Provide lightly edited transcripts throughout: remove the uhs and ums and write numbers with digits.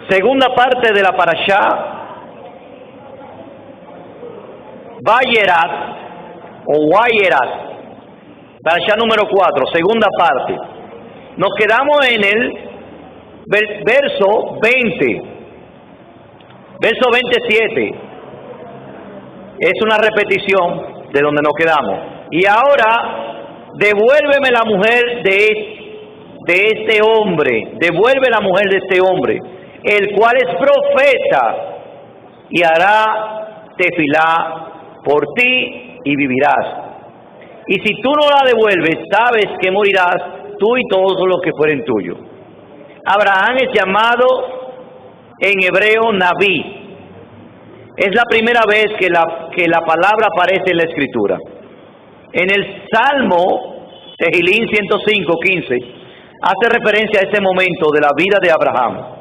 Segunda parte de la parashá, Vayerat o Vayerat, parashá número 4, segunda parte. Nos quedamos en el verso 20, verso 27. Es una repetición de donde nos quedamos. Y ahora, devuélveme la mujer de este hombre, devuelve la mujer de este hombre, el cual es profeta, y hará tefilá por ti y vivirás. Y si tú no la devuelves, sabes que morirás tú y todos los que fueren tuyos. Abraham es llamado en hebreo Naví. Es la primera vez que la palabra aparece en la Escritura. En el Salmo Tehilín 105:15 hace referencia a ese momento de la vida de Abraham.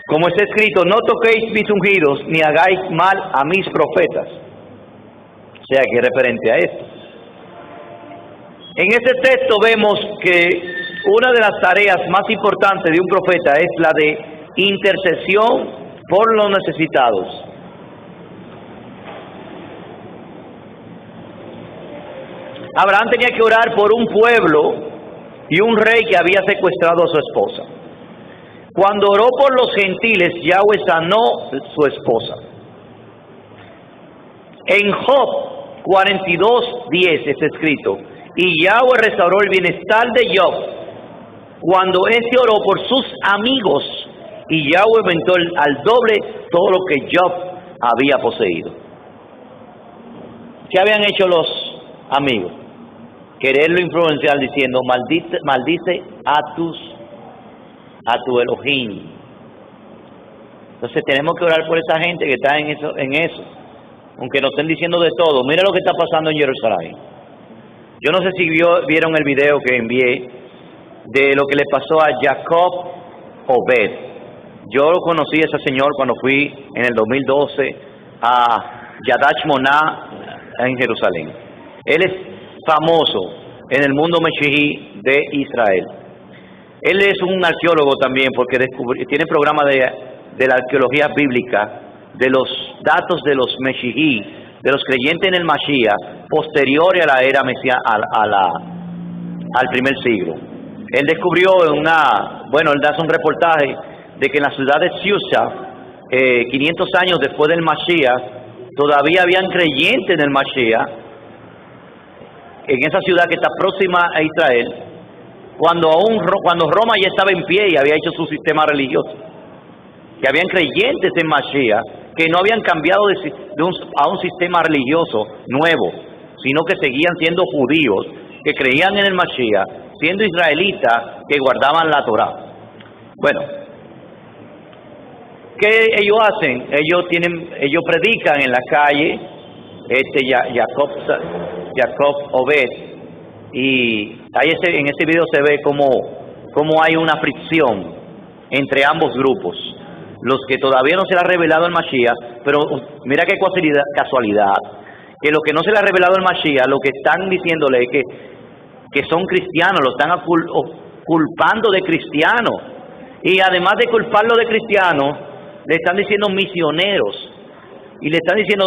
Como está escrito, no toquéis mis ungidos, ni hagáis mal a mis profetas. O sea, que es referente a esto. En este texto vemos que una de las tareas más importantes de un profeta es la de intercesión por los necesitados. Abraham tenía que orar por un pueblo y un rey que había secuestrado a su esposa. Cuando oró por los gentiles, Yahweh sanó su esposa. En Job 42:10 está escrito, y Yahweh restauró el bienestar de Job cuando éste oró por sus amigos, y Yahweh aumentó al doble todo lo que Job había poseído. ¿Qué habían hecho los amigos? Quererlo influenciar diciendo, maldice a tu Elohim. Entonces tenemos que orar por esa gente que está en eso, aunque nos estén diciendo de todo. Mira lo que está pasando en Jerusalén. Yo no sé si vieron el video que envié de lo que le pasó a Jacob Obed. Yo conocí a ese señor cuando fui en el 2012 a Yadash Moná en Jerusalén. Él es famoso en el mundo meshihí de Israel. Él es un arqueólogo también porque tiene programa de la arqueología bíblica, de los datos de los meshihí, de los creyentes en el Mashiach, posteriores a la era Mesías, al primer siglo. Él descubrió él hace un reportaje de que en la ciudad de Susa, 500 años después del Mashiach, todavía habían creyentes en el Mashiach, en esa ciudad que está próxima a Israel, cuando Roma ya estaba en pie y había hecho su sistema religioso, que habían creyentes en Mashiach, que no habían cambiado a un sistema religioso nuevo, sino que seguían siendo judíos, que creían en el Mashiach, siendo israelitas, que guardaban la Torá. Bueno, ¿qué ellos hacen? Ellos predican en la calle, Jacob Obed, y en este video se ve cómo hay una fricción entre ambos grupos. Los que todavía no se le ha revelado el Mashiach, pero mira qué casualidad, que los que no se le ha revelado el Mashiach, lo que están diciéndole es que son cristianos, lo están culpando de cristianos, y además de culparlo de cristianos, le están diciendo misioneros, y le están diciendo,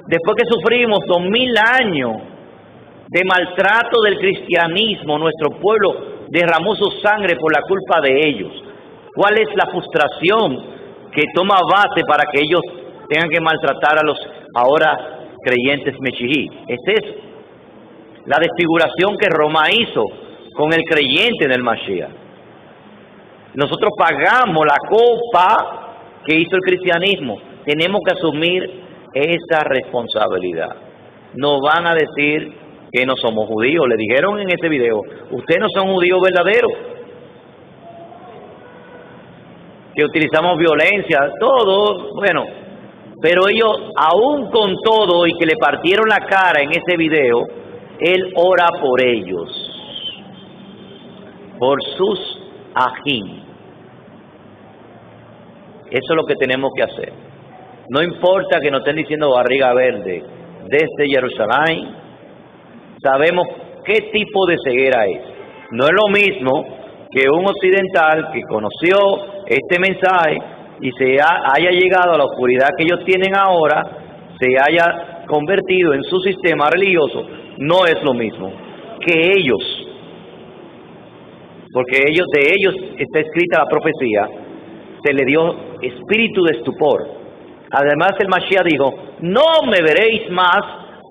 después que sufrimos 2000 años de maltrato del cristianismo, nuestro pueblo derramó su sangre por la culpa de ellos. ¿Cuál es la frustración que toma base para que ellos tengan que maltratar a los ahora creyentes meshihí? Es eso, la desfiguración que Roma hizo con el creyente en el Mashiach. Nosotros pagamos la copa que hizo el cristianismo. Tenemos que asumir esa responsabilidad. Nos van a decir que no somos judíos. Le dijeron en este video, ustedes no son judíos verdaderos, que utilizamos violencia, todo, bueno, pero ellos, aún con todo y que le partieron la cara en ese video, él ora por ellos, por sus ajín. Eso es lo que tenemos que hacer. No importa que nos estén diciendo barriga verde desde Jerusalén, sabemos qué tipo de ceguera es. No es lo mismo que un occidental que conoció este mensaje y haya llegado a la oscuridad que ellos tienen ahora, se haya convertido en su sistema religioso, no es lo mismo que ellos, porque de ellos está escrita la profecía, se le dio espíritu de estupor. Además el Mashiach dijo, no me veréis más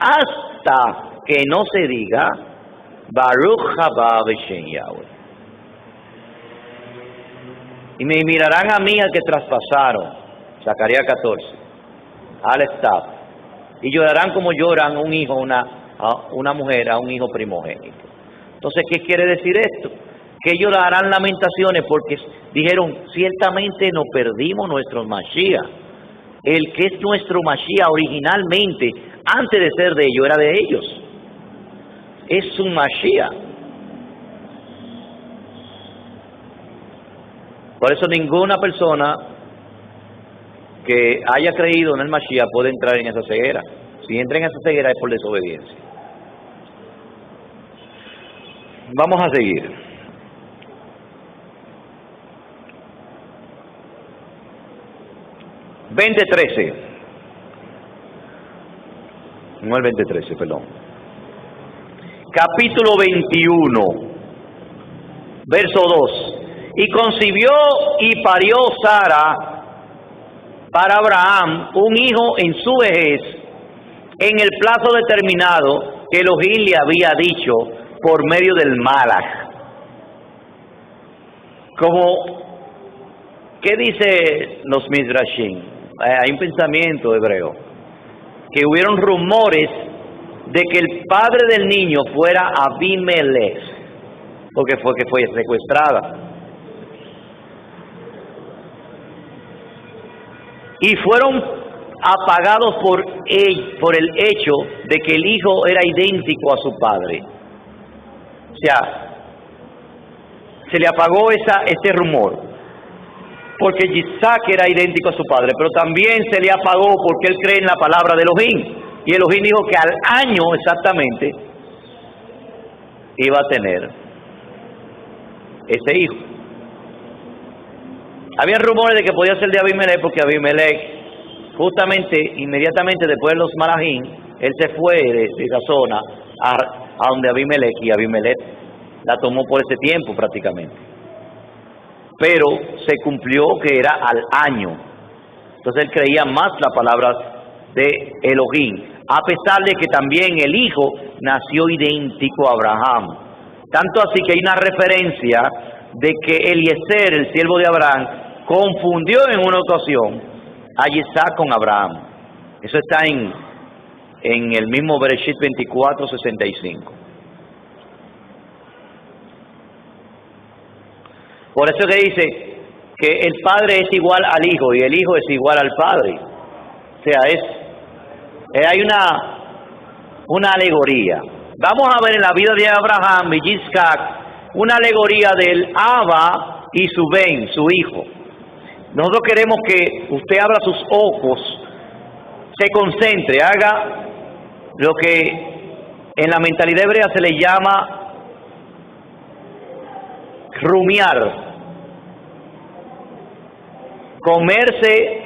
hasta que no se diga Baruch haba b'shem Yahweh. Y me mirarán a mí al que traspasaron, Zacarías 14, al staff, y llorarán como lloran un hijo, una mujer, a un hijo primogénito. Entonces, ¿qué quiere decir esto? Que ellos darán lamentaciones porque dijeron, ciertamente nos perdimos nuestro Mashiach. El que es nuestro Mashiach originalmente, antes de ser de ellos, era de ellos. Es su Mashiach. Por eso ninguna persona que haya creído en el Mashiach puede entrar en esa ceguera. Si entra en esa ceguera es por desobediencia. Vamos a seguir. No el 20:13, perdón. Capítulo 21, verso 2. Y concibió y parió Sara para Abraham un hijo en su vejez, en el plazo determinado que Elohim le había dicho por medio del Malach. ¿Qué dice los Midrashim? Hay un pensamiento hebreo, que hubieron rumores de que el padre del niño fuera Abimelech, porque fue secuestrada. Y fueron apagados por el hecho de que el hijo era idéntico a su padre. O sea, se le apagó ese rumor, porque Isaac era idéntico a su padre, pero también se le apagó porque él cree en la palabra de Elohim. Y Elohim dijo que al año exactamente iba a tener ese hijo. Había rumores de que podía ser de Abimelech, porque Abimelech, justamente, inmediatamente después de los Malachim, él se fue de esa zona a donde Abimelech, y Abimelech la tomó por ese tiempo prácticamente. Pero se cumplió que era al año. Entonces él creía más las palabras de Elohim, a pesar de que también el hijo nació idéntico a Abraham. Tanto así que hay una referencia de que Eliezer, el siervo de Abraham, confundió en una ocasión a Isaac con Abraham. Eso está en el mismo Bereshit 24:65. Por eso que dice que el padre es igual al hijo y el hijo es igual al padre. O sea, hay una alegoría. Vamos a ver en la vida de Abraham y Isaac una alegoría del Abba y su Ben, su hijo. Nosotros queremos que usted abra sus ojos, se concentre, haga lo que en la mentalidad hebrea se le llama rumiar. Comerse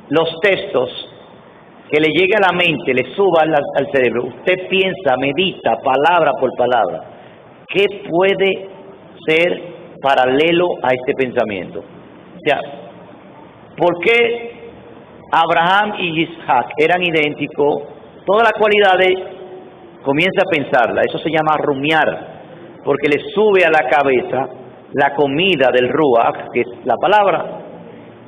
los textos, que le llegue a la mente, le suba al cerebro. Usted piensa, medita, palabra por palabra. ¿Qué puede ser paralelo a este pensamiento? O sea, ¿por qué Abraham y Isaac eran idénticos? Todas las cualidades, comienza a pensarla. Eso se llama rumiar, porque le sube a la cabeza la comida del Ruach, que es la palabra,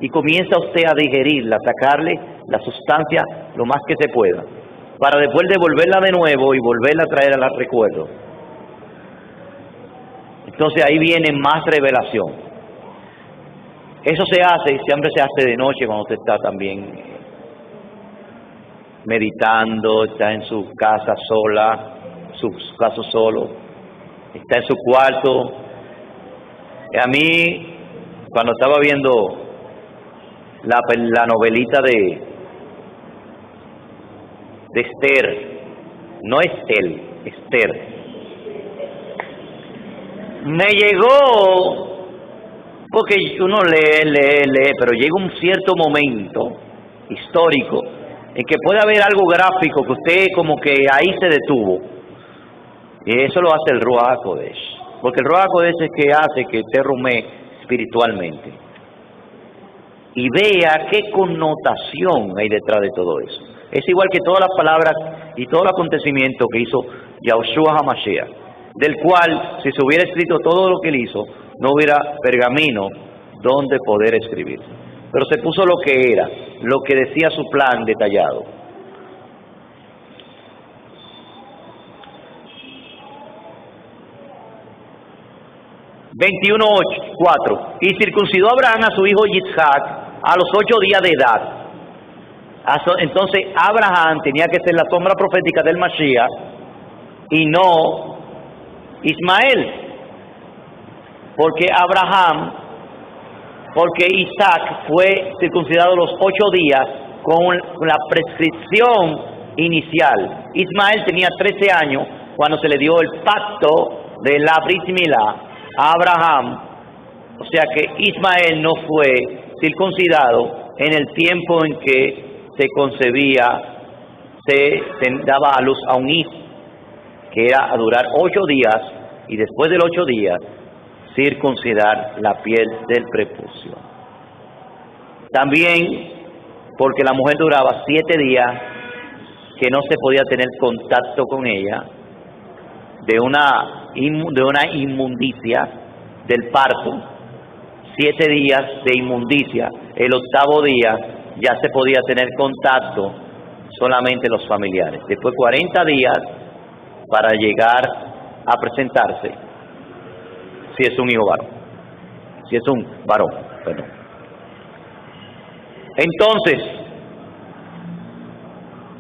y comienza usted a digerirla, a sacarle la sustancia lo más que se pueda, para después devolverla de nuevo y volverla a traer al recuerdo. Entonces ahí viene más revelación. Eso siempre se hace de noche, cuando usted está también meditando, está en su casa sola, su caso solo, está en su cuarto. A mí, cuando estaba viendo la novelita de Esther, no Estel, Esther, me llegó porque uno lee, pero llega un cierto momento histórico en que puede haber algo gráfico que usted como que ahí se detuvo. Y eso lo hace el Ruach HaKodesh. Porque el Ruach HaKodesh es que hace que usted rumee espiritualmente. Y vea qué connotación hay detrás de todo eso. Es igual que todas las palabras y todo el acontecimiento que hizo Yahushua HaMashiach, del cual, si se hubiera escrito todo lo que él hizo, no hubiera pergamino donde poder escribir. Pero se puso lo que era, lo que decía su plan detallado. (21:4) Y circuncidó Abraham a su hijo Yitzhak a los 8 días de edad. Entonces Abraham tenía que ser la sombra profética del Mashiach y no Ismael, porque Isaac fue circuncidado a los 8 días con la prescripción inicial. Ismael tenía 13 años cuando se le dio el pacto de la Brit Milá a Abraham, o sea que Ismael no fue circuncidado en el tiempo en que se concebía, se daba a luz a un hijo, que era a durar 8 días, y después del 8 días, circuncidar la piel del prepucio. También porque la mujer duraba 7 días que no se podía tener contacto con ella, de una inmundicia del parto, 7 días de inmundicia. El 8º día ya se podía tener contacto solamente los familiares. Después 40 días para llegar a presentarse, si es un hijo varón, si es un varón, perdón. Entonces,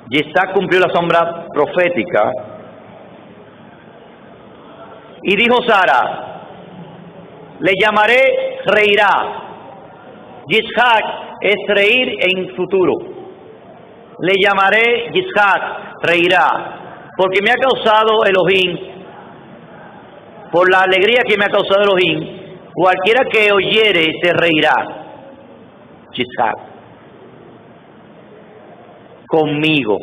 Yitzhak cumplió la sombra profética. Y dijo Sara, le llamaré reirá. Yitzhak es reír en futuro. Le llamaré Yitzhak, reirá, porque me ha causado Elohim, por la alegría que me ha causado Elohim, cualquiera que oyere se reirá. Yitzhak, conmigo.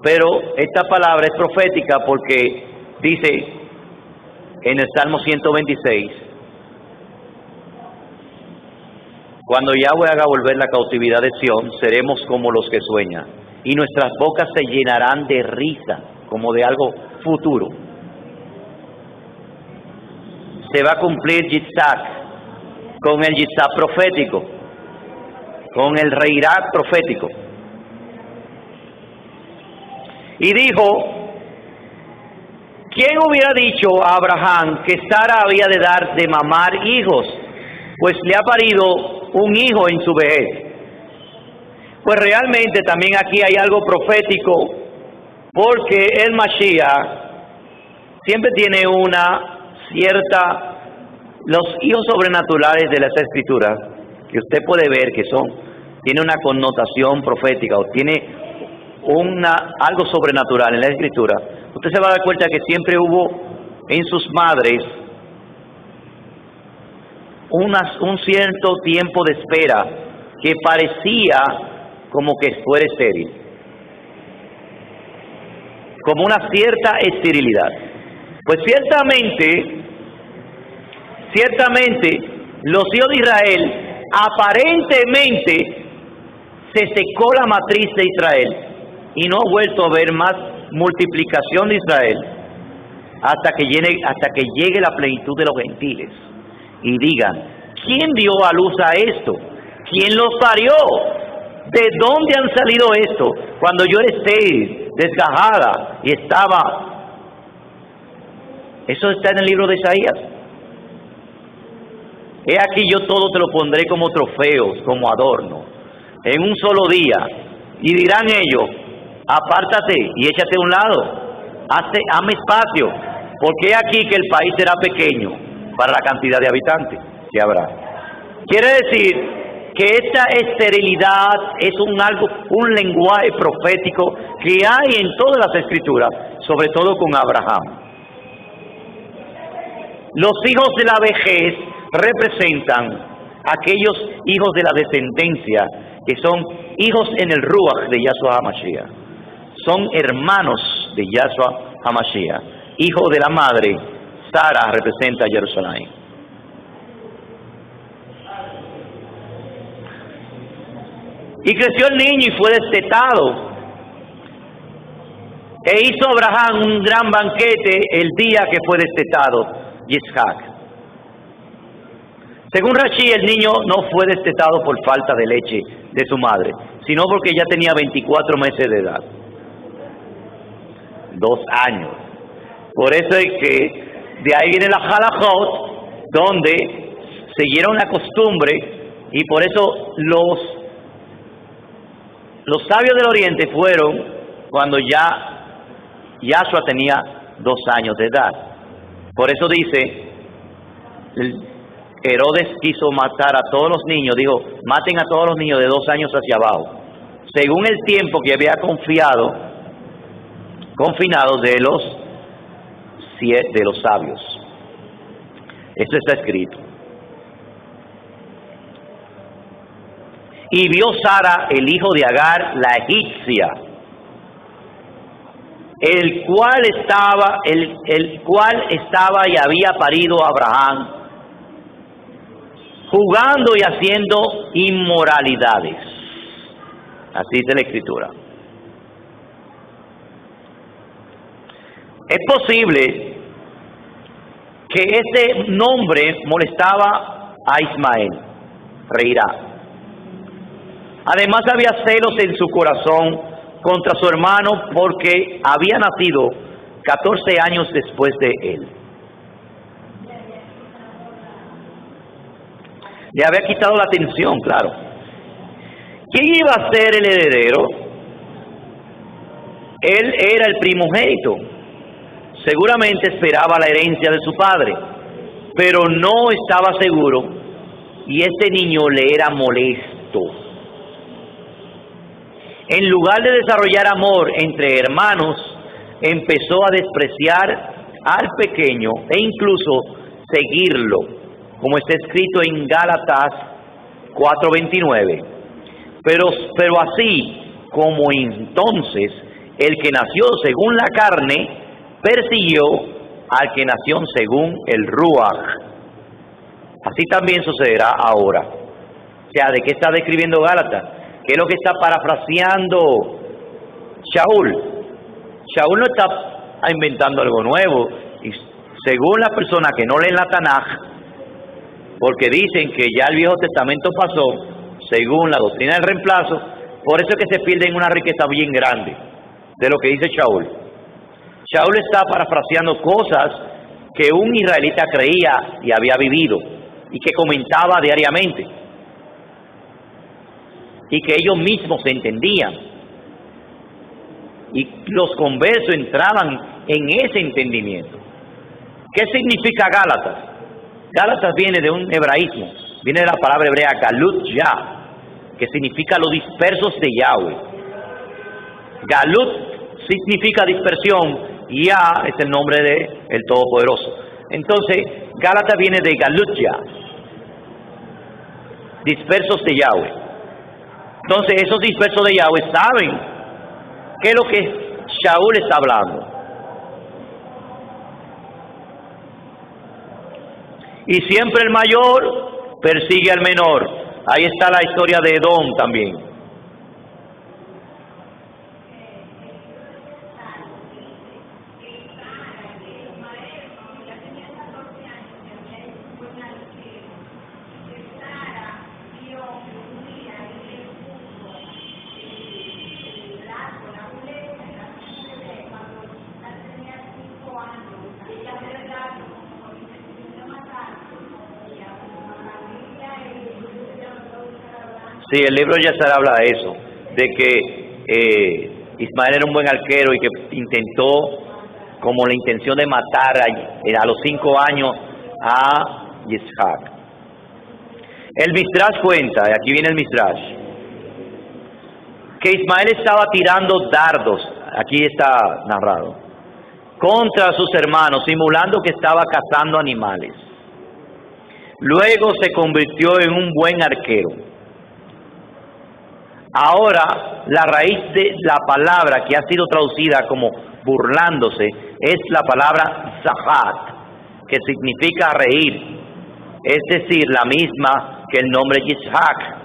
Pero esta palabra es profética porque dice en el Salmo 126, cuando Yahweh haga volver la cautividad de Sión, seremos como los que sueñan, y nuestras bocas se llenarán de risa, como de algo futuro. Se va a cumplir Yitzhak con el Yitzhak profético, con el reirá profético. Y dijo, ¿quién hubiera dicho a Abraham que Sara había de dar de mamar hijos? Pues le ha parido un hijo en su vejez. Pues realmente también aquí hay algo profético, porque el Mashiach siempre tiene una cierta, los hijos sobrenaturales de las Escrituras, que usted puede ver que tiene una connotación profética o tiene algo sobrenatural en la Escritura. Usted se va a dar cuenta que siempre hubo en sus madres un cierto tiempo de espera que parecía como que fuera estéril, como una cierta esterilidad. Pues ciertamente los hijos de Israel, aparentemente se secó la matriz de Israel y no ha vuelto a haber más multiplicación de Israel hasta que llegue la plenitud de los gentiles y digan, ¿quién dio a luz a esto? ¿Quién los parió? ¿De dónde han salido esto? Cuando yo era estéril, desgajada y estaba. Eso está en el libro de Isaías. He aquí yo todo te lo pondré como trofeos, como adorno, en un solo día, y dirán ellos, apártate y échate a un lado, hazme espacio, porque he aquí que el país será pequeño para la cantidad de habitantes que habrá. Quiere decir que esta esterilidad es un lenguaje profético que hay en todas las Escrituras, sobre todo con Abraham. Los hijos de la vejez representan aquellos hijos de la descendencia que son hijos en el Ruach de Yahshua HaMashiach. Son hermanos de Yahshua HaMashiach. Hijo de la madre, Sara representa a Jerusalén. Y creció el niño y fue destetado. E hizo Abraham un gran banquete el día que fue destetado Yitzhak. Según Rashi, el niño no fue destetado por falta de leche de su madre, sino porque ya tenía 24 meses de edad. 2 años. Por eso es que de ahí viene la halajot, donde siguieron la costumbre, y por eso los sabios del Oriente fueron cuando ya Yahshua tenía 2 años de edad. Por eso dice, Herodes quiso matar a todos los niños, dijo, maten a todos los niños de 2 años hacia abajo, según el tiempo que había confinado de los sabios. Eso está escrito. Y vio Sara el hijo de Agar, la egipcia, el cual estaba y había parido a Abraham, jugando y haciendo inmoralidades. Así dice la Escritura. Es posible que este nombre molestaba a Ismael, reirá. Además había celos en su corazón contra su hermano porque había nacido 14 años después de él. Le había quitado la atención, claro. ¿Quién iba a ser el heredero? Él era el primogénito. Seguramente esperaba la herencia de su padre, pero no estaba seguro, y este niño le era molesto. En lugar de desarrollar amor entre hermanos, empezó a despreciar al pequeño e incluso seguirlo, como está escrito en Gálatas 4:29. Pero así como entonces el que nació según la carne persiguió al que nació según el Ruach, así también sucederá ahora. O sea, ¿de qué está describiendo Gálatas? ¿Qué es lo que está parafraseando Shaul? Shaul no está inventando algo nuevo. Y según las personas que no leen la Tanaj, porque dicen que ya el Viejo Testamento pasó, según la doctrina del reemplazo, por eso es que se pierden una riqueza bien grande de lo que dice Shaul. Shaul está parafraseando cosas que un israelita creía y había vivido y que comentaba diariamente y que ellos mismos entendían, y los conversos entraban en ese entendimiento. ¿Qué significa Gálatas? Gálatas viene de un hebraísmo, viene de la palabra hebrea Galut Yah, que significa los dispersos de Yahweh. Galut significa dispersión, Yah es el nombre de el Todopoderoso. Entonces, Gálatas viene de Galut Yah, dispersos de Yahweh. Entonces, esos dispersos de Yahweh saben qué es lo que Shaul está hablando. Y siempre el mayor persigue al menor. Ahí está la historia de Edom también. Sí, el libro ya se habla de eso, de que Ismael era un buen arquero y que intentó, como la intención de matar a los 5 años a Yitzhak. El Midrash cuenta, y aquí viene el Midrash, que Ismael estaba tirando dardos, aquí está narrado, contra sus hermanos, simulando que estaba cazando animales. Luego se convirtió en un buen arquero. Ahora, la raíz de la palabra que ha sido traducida como burlándose es la palabra zahat, que significa reír, es decir, la misma que el nombre Yitzhak.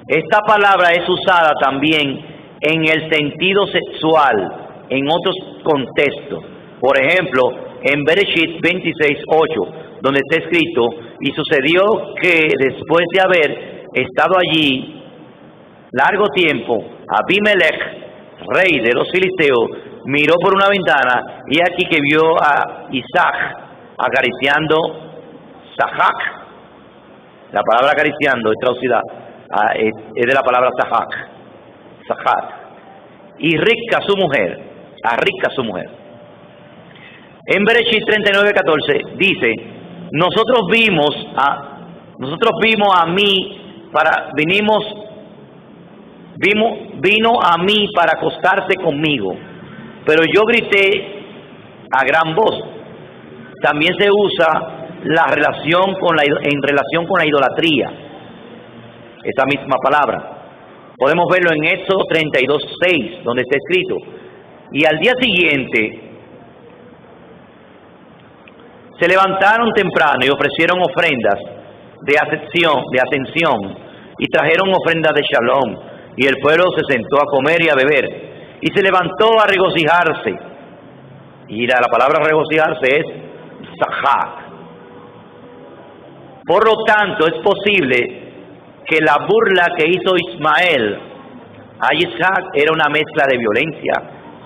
Esta palabra es usada también en el sentido sexual, en otros contextos. Por ejemplo, en Bereshit 26:8, donde está escrito, y sucedió que después de haber estado allí largo tiempo, Abimelech, rey de los filisteos, miró por una ventana y aquí que vio a Isaac acariciando Sahak. La palabra acariciando es traducida, es de la palabra Sahat. Y Rivka su mujer, a Rivka su mujer. En Bereshit 39:14 dice, vino a mí para acostarse conmigo, pero yo grité a gran voz. También se usa en relación con la idolatría, esa misma palabra. Podemos verlo en Éxodo 32:6, donde está escrito, y al día siguiente se levantaron temprano y ofrecieron ofrendas de ascensión y trajeron ofrendas de shalom, y el pueblo se sentó a comer y a beber, y se levantó a regocijarse. Y la palabra regocijarse es Sahak. Por lo tanto, es posible que la burla que hizo Ismael a Isaac era una mezcla de violencia,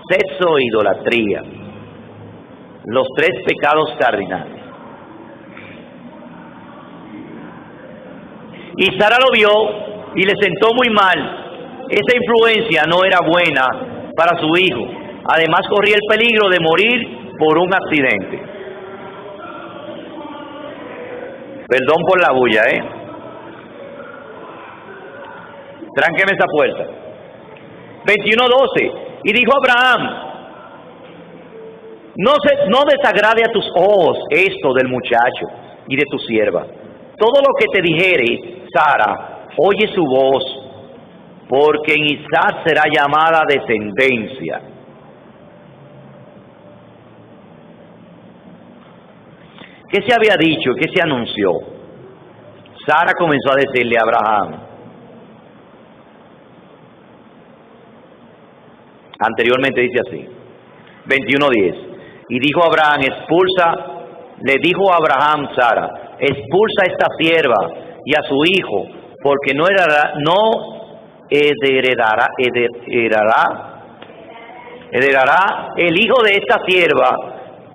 sexo e idolatría, los tres pecados cardinales. Y Sara lo vio y le sentó muy mal. Esa influencia no era buena para su hijo. Además, corría el peligro de morir por un accidente. Perdón por la bulla, Tránqueme esa puerta. 21:12. Y dijo Abraham, no desagrade a tus ojos esto del muchacho y de tu sierva. Todo lo que te dijere Sara, oye su voz, porque en Isaac será llamada descendencia. ¿Qué se había dicho? ¿Qué se anunció? Sara comenzó a decirle a Abraham, anteriormente dice así, 21:10, y dijo Abraham, le dijo a Abraham Sara, expulsa a esta sierva y a su hijo, porque no heredará el hijo de esta sierva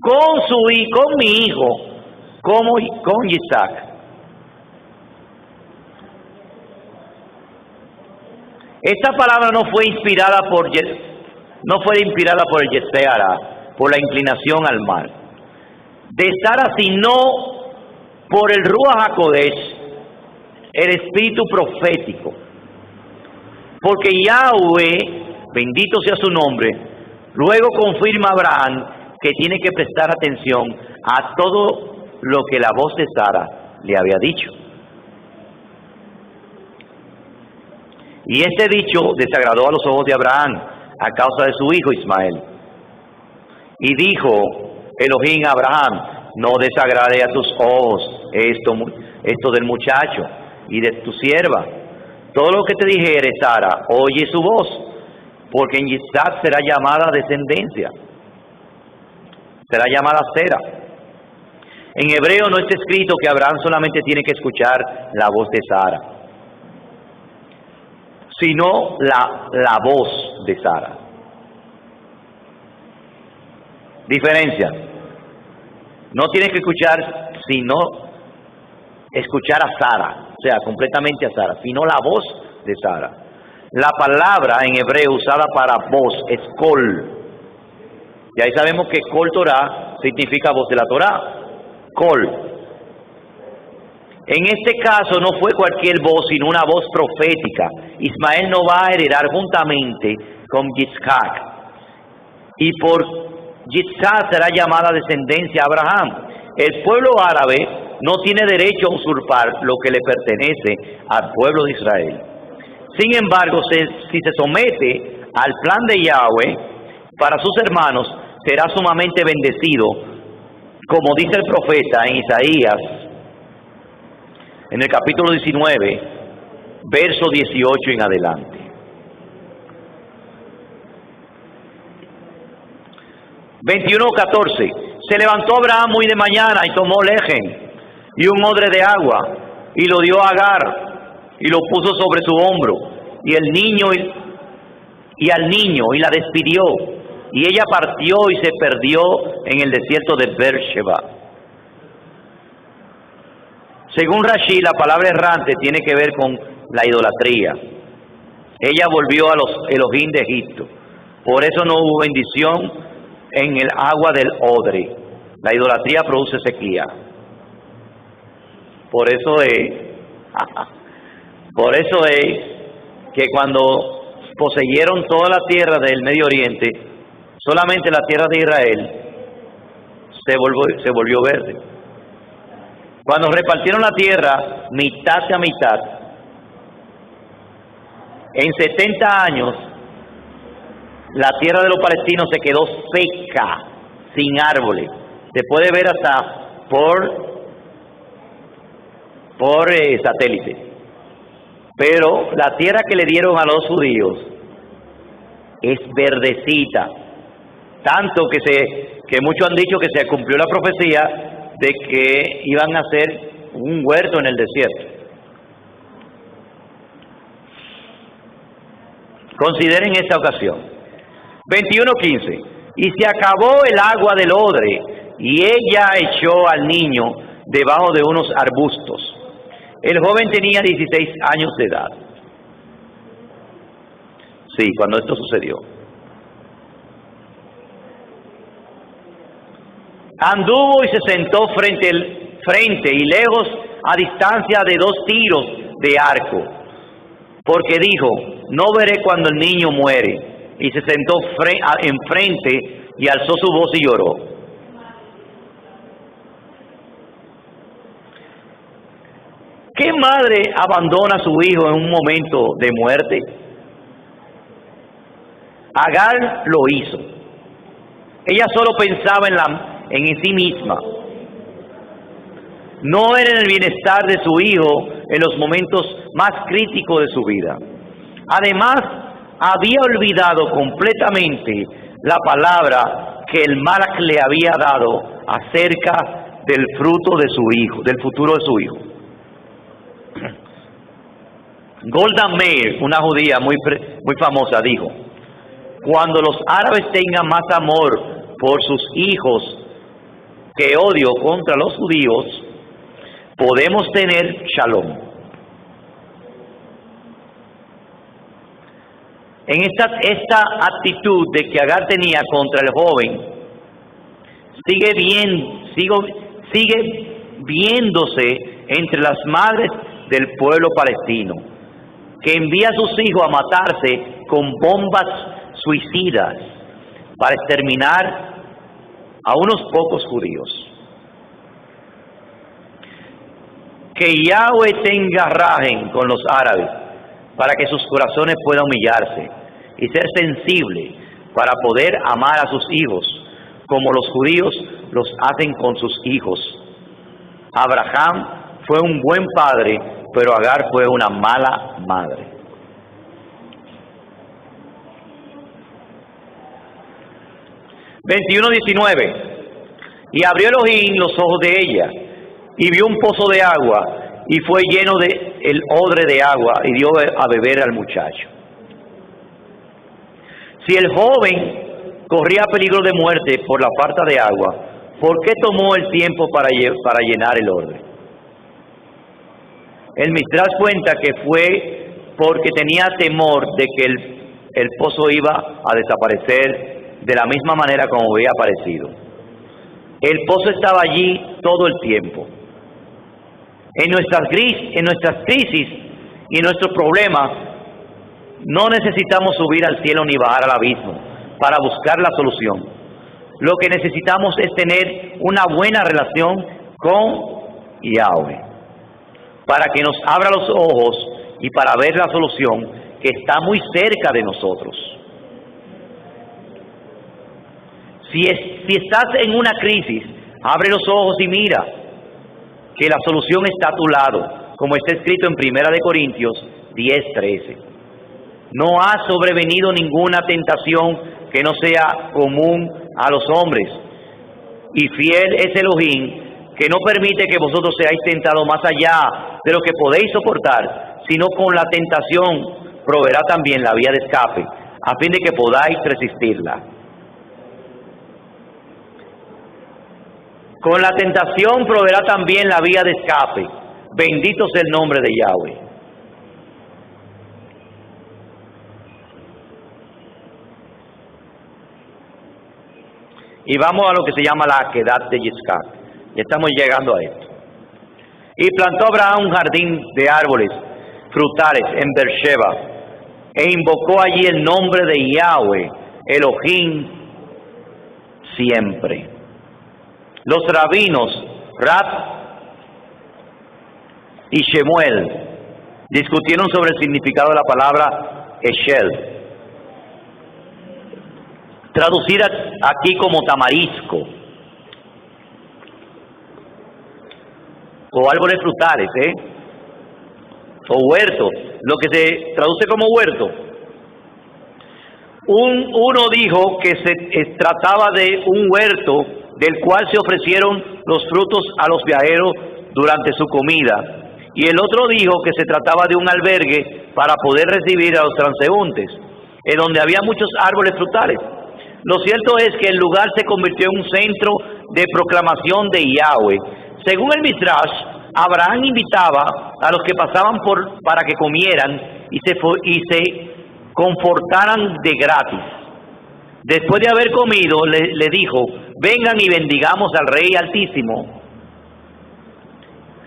con mi hijo, como con Isaac. Esta palabra no fue inspirada por el Yetzirah, por la inclinación al mal de Sara, sino por el Ruach HaKodesh, el espíritu profético. Porque Yahweh, bendito sea su nombre, luego confirma a Abraham que tiene que prestar atención a todo lo que la voz de Sara le había dicho. Y este dicho desagradó a los ojos de Abraham a causa de su hijo Ismael. Y dijo Elohim a Abraham, no desagrade a tus ojos esto del muchacho y de tu sierva. Todo lo que te dijere Sara, oye su voz, porque en Isaac será llamada descendencia, será llamada Sera. En hebreo no está escrito que Abraham solamente tiene que escuchar la voz de Sara, sino la voz de Sara. Diferencia. No tienes que escuchar, sino escuchar a Sara, o sea, completamente a Sara, sino la voz de Sara. La palabra en hebreo usada para voz es kol. Y ahí sabemos que kol Torah significa voz de la Torah. Kol. En este caso no fue cualquier voz, sino una voz profética. Ismael no va a heredar juntamente con Yitzhak, y por Yitzhak será llamada descendencia a Abraham. El pueblo árabe no tiene derecho a usurpar lo que le pertenece al pueblo de Israel. Sin embargo, si se somete al plan de Yahweh para sus hermanos, será sumamente bendecido, como dice el profeta en Isaías, en el capítulo 19, verso 18 en adelante. (21:14) Se levantó Abraham muy de mañana y tomó lejen y un odre de agua y lo dio a Agar y lo puso sobre su hombro y al niño y la despidió, y ella partió y se perdió en el desierto de Beersheba. Según Rashi, la palabra errante tiene que ver con la idolatría. Ella volvió a los Elohim de Egipto. Por eso no hubo bendición en el agua del odre. La idolatría produce sequía. Por eso es que cuando poseyeron toda la tierra del Medio Oriente, solamente la tierra de Israel se volvió verde. Cuando repartieron la tierra mitad a mitad, en 70 años, la tierra de los palestinos se quedó seca, sin árboles. Se puede ver hasta por satélite. Pero la tierra que le dieron a los judíos es verdecita. Tanto que muchos han dicho que se cumplió la profecía de que iban a hacer un huerto en el desierto. Consideren esta ocasión. 21:15. Y se acabó el agua del odre, y ella echó al niño debajo de unos arbustos. El joven tenía 16 años de edad. Sí, cuando esto sucedió. Anduvo y se sentó frente y lejos, a distancia de 2 tiros de arco, porque dijo: no veré cuando el niño muere. Y se sentó enfrente y alzó su voz y lloró. ¿Qué madre abandona a su hijo en un momento de muerte? Agar lo hizo. Ella solo pensaba en sí misma. No era en el bienestar de su hijo en los momentos más críticos de su vida. Además, había olvidado completamente la palabra que el Malach le había dado acerca del fruto de su hijo, del futuro de su hijo. Golda Meir, una judía muy famosa, dijo: cuando los árabes tengan más amor por sus hijos que odio contra los judíos, podemos tener shalom. En esta actitud de que Agar tenía contra el joven, sigue viéndose entre las madres del pueblo palestino, que envía a sus hijos a matarse con bombas suicidas para exterminar a unos pocos judíos. Que Yahweh tenga rajen con los árabes, para que sus corazones puedan humillarse y ser sensibles para poder amar a sus hijos, como los judíos los hacen con sus hijos. Abraham fue un buen padre, pero Agar fue una mala madre. (21:19) Y abrió Elohim los ojos de ella, y vio un pozo de agua, y fue lleno de el odre de agua, y dio a beber al muchacho. Si el joven corría peligro de muerte por la falta de agua, ¿por qué tomó el tiempo para llenar el odre? El Midrash cuenta que fue porque tenía temor de que el pozo iba a desaparecer de la misma manera como había aparecido. El pozo estaba allí todo el tiempo. En nuestras crisis y en nuestros problemas, no necesitamos subir al cielo ni bajar al abismo para buscar la solución. lo que necesitamos es tener una buena relación con Yahweh, para que nos abra los ojos y para ver la solución que está muy cerca de nosotros. Si estás en una crisis, abre los ojos y mira que la solución está a tu lado, como está escrito en 1 Corintios 10:13. No ha sobrevenido ninguna tentación que no sea común a los hombres, y fiel es Elohim, que no permite que vosotros seáis tentados más allá de lo que podéis soportar, sino con la tentación proveerá también la vía de escape, a fin de que podáis resistirla. Con la tentación proveerá también la vía de escape. Bendito sea el nombre de Yahweh. Y vamos a lo que se llama la Akedat de Yitzhak. Ya estamos llegando a esto. Y plantó Abraham un jardín de árboles frutales en Beersheba, e invocó allí el nombre de Yahweh, Elohim, siempre. Los rabinos Rab y Shemuel discutieron sobre el significado de la palabra Eshel, traducida aquí como tamarisco, o árboles frutales, o huerto, lo que se traduce como huerto. Uno dijo que se trataba de un huerto del cual se ofrecieron los frutos a los viajeros durante su comida, y el otro dijo que se trataba de un albergue para poder recibir a los transeúntes, en donde había muchos árboles frutales. Lo cierto es que el lugar se convirtió en un centro de proclamación de Yahweh. Según el Midrash, Abraham invitaba a los que pasaban para que comieran y se confortaran de gratis. Después de haber comido, le dijo: vengan y bendigamos al Rey Altísimo,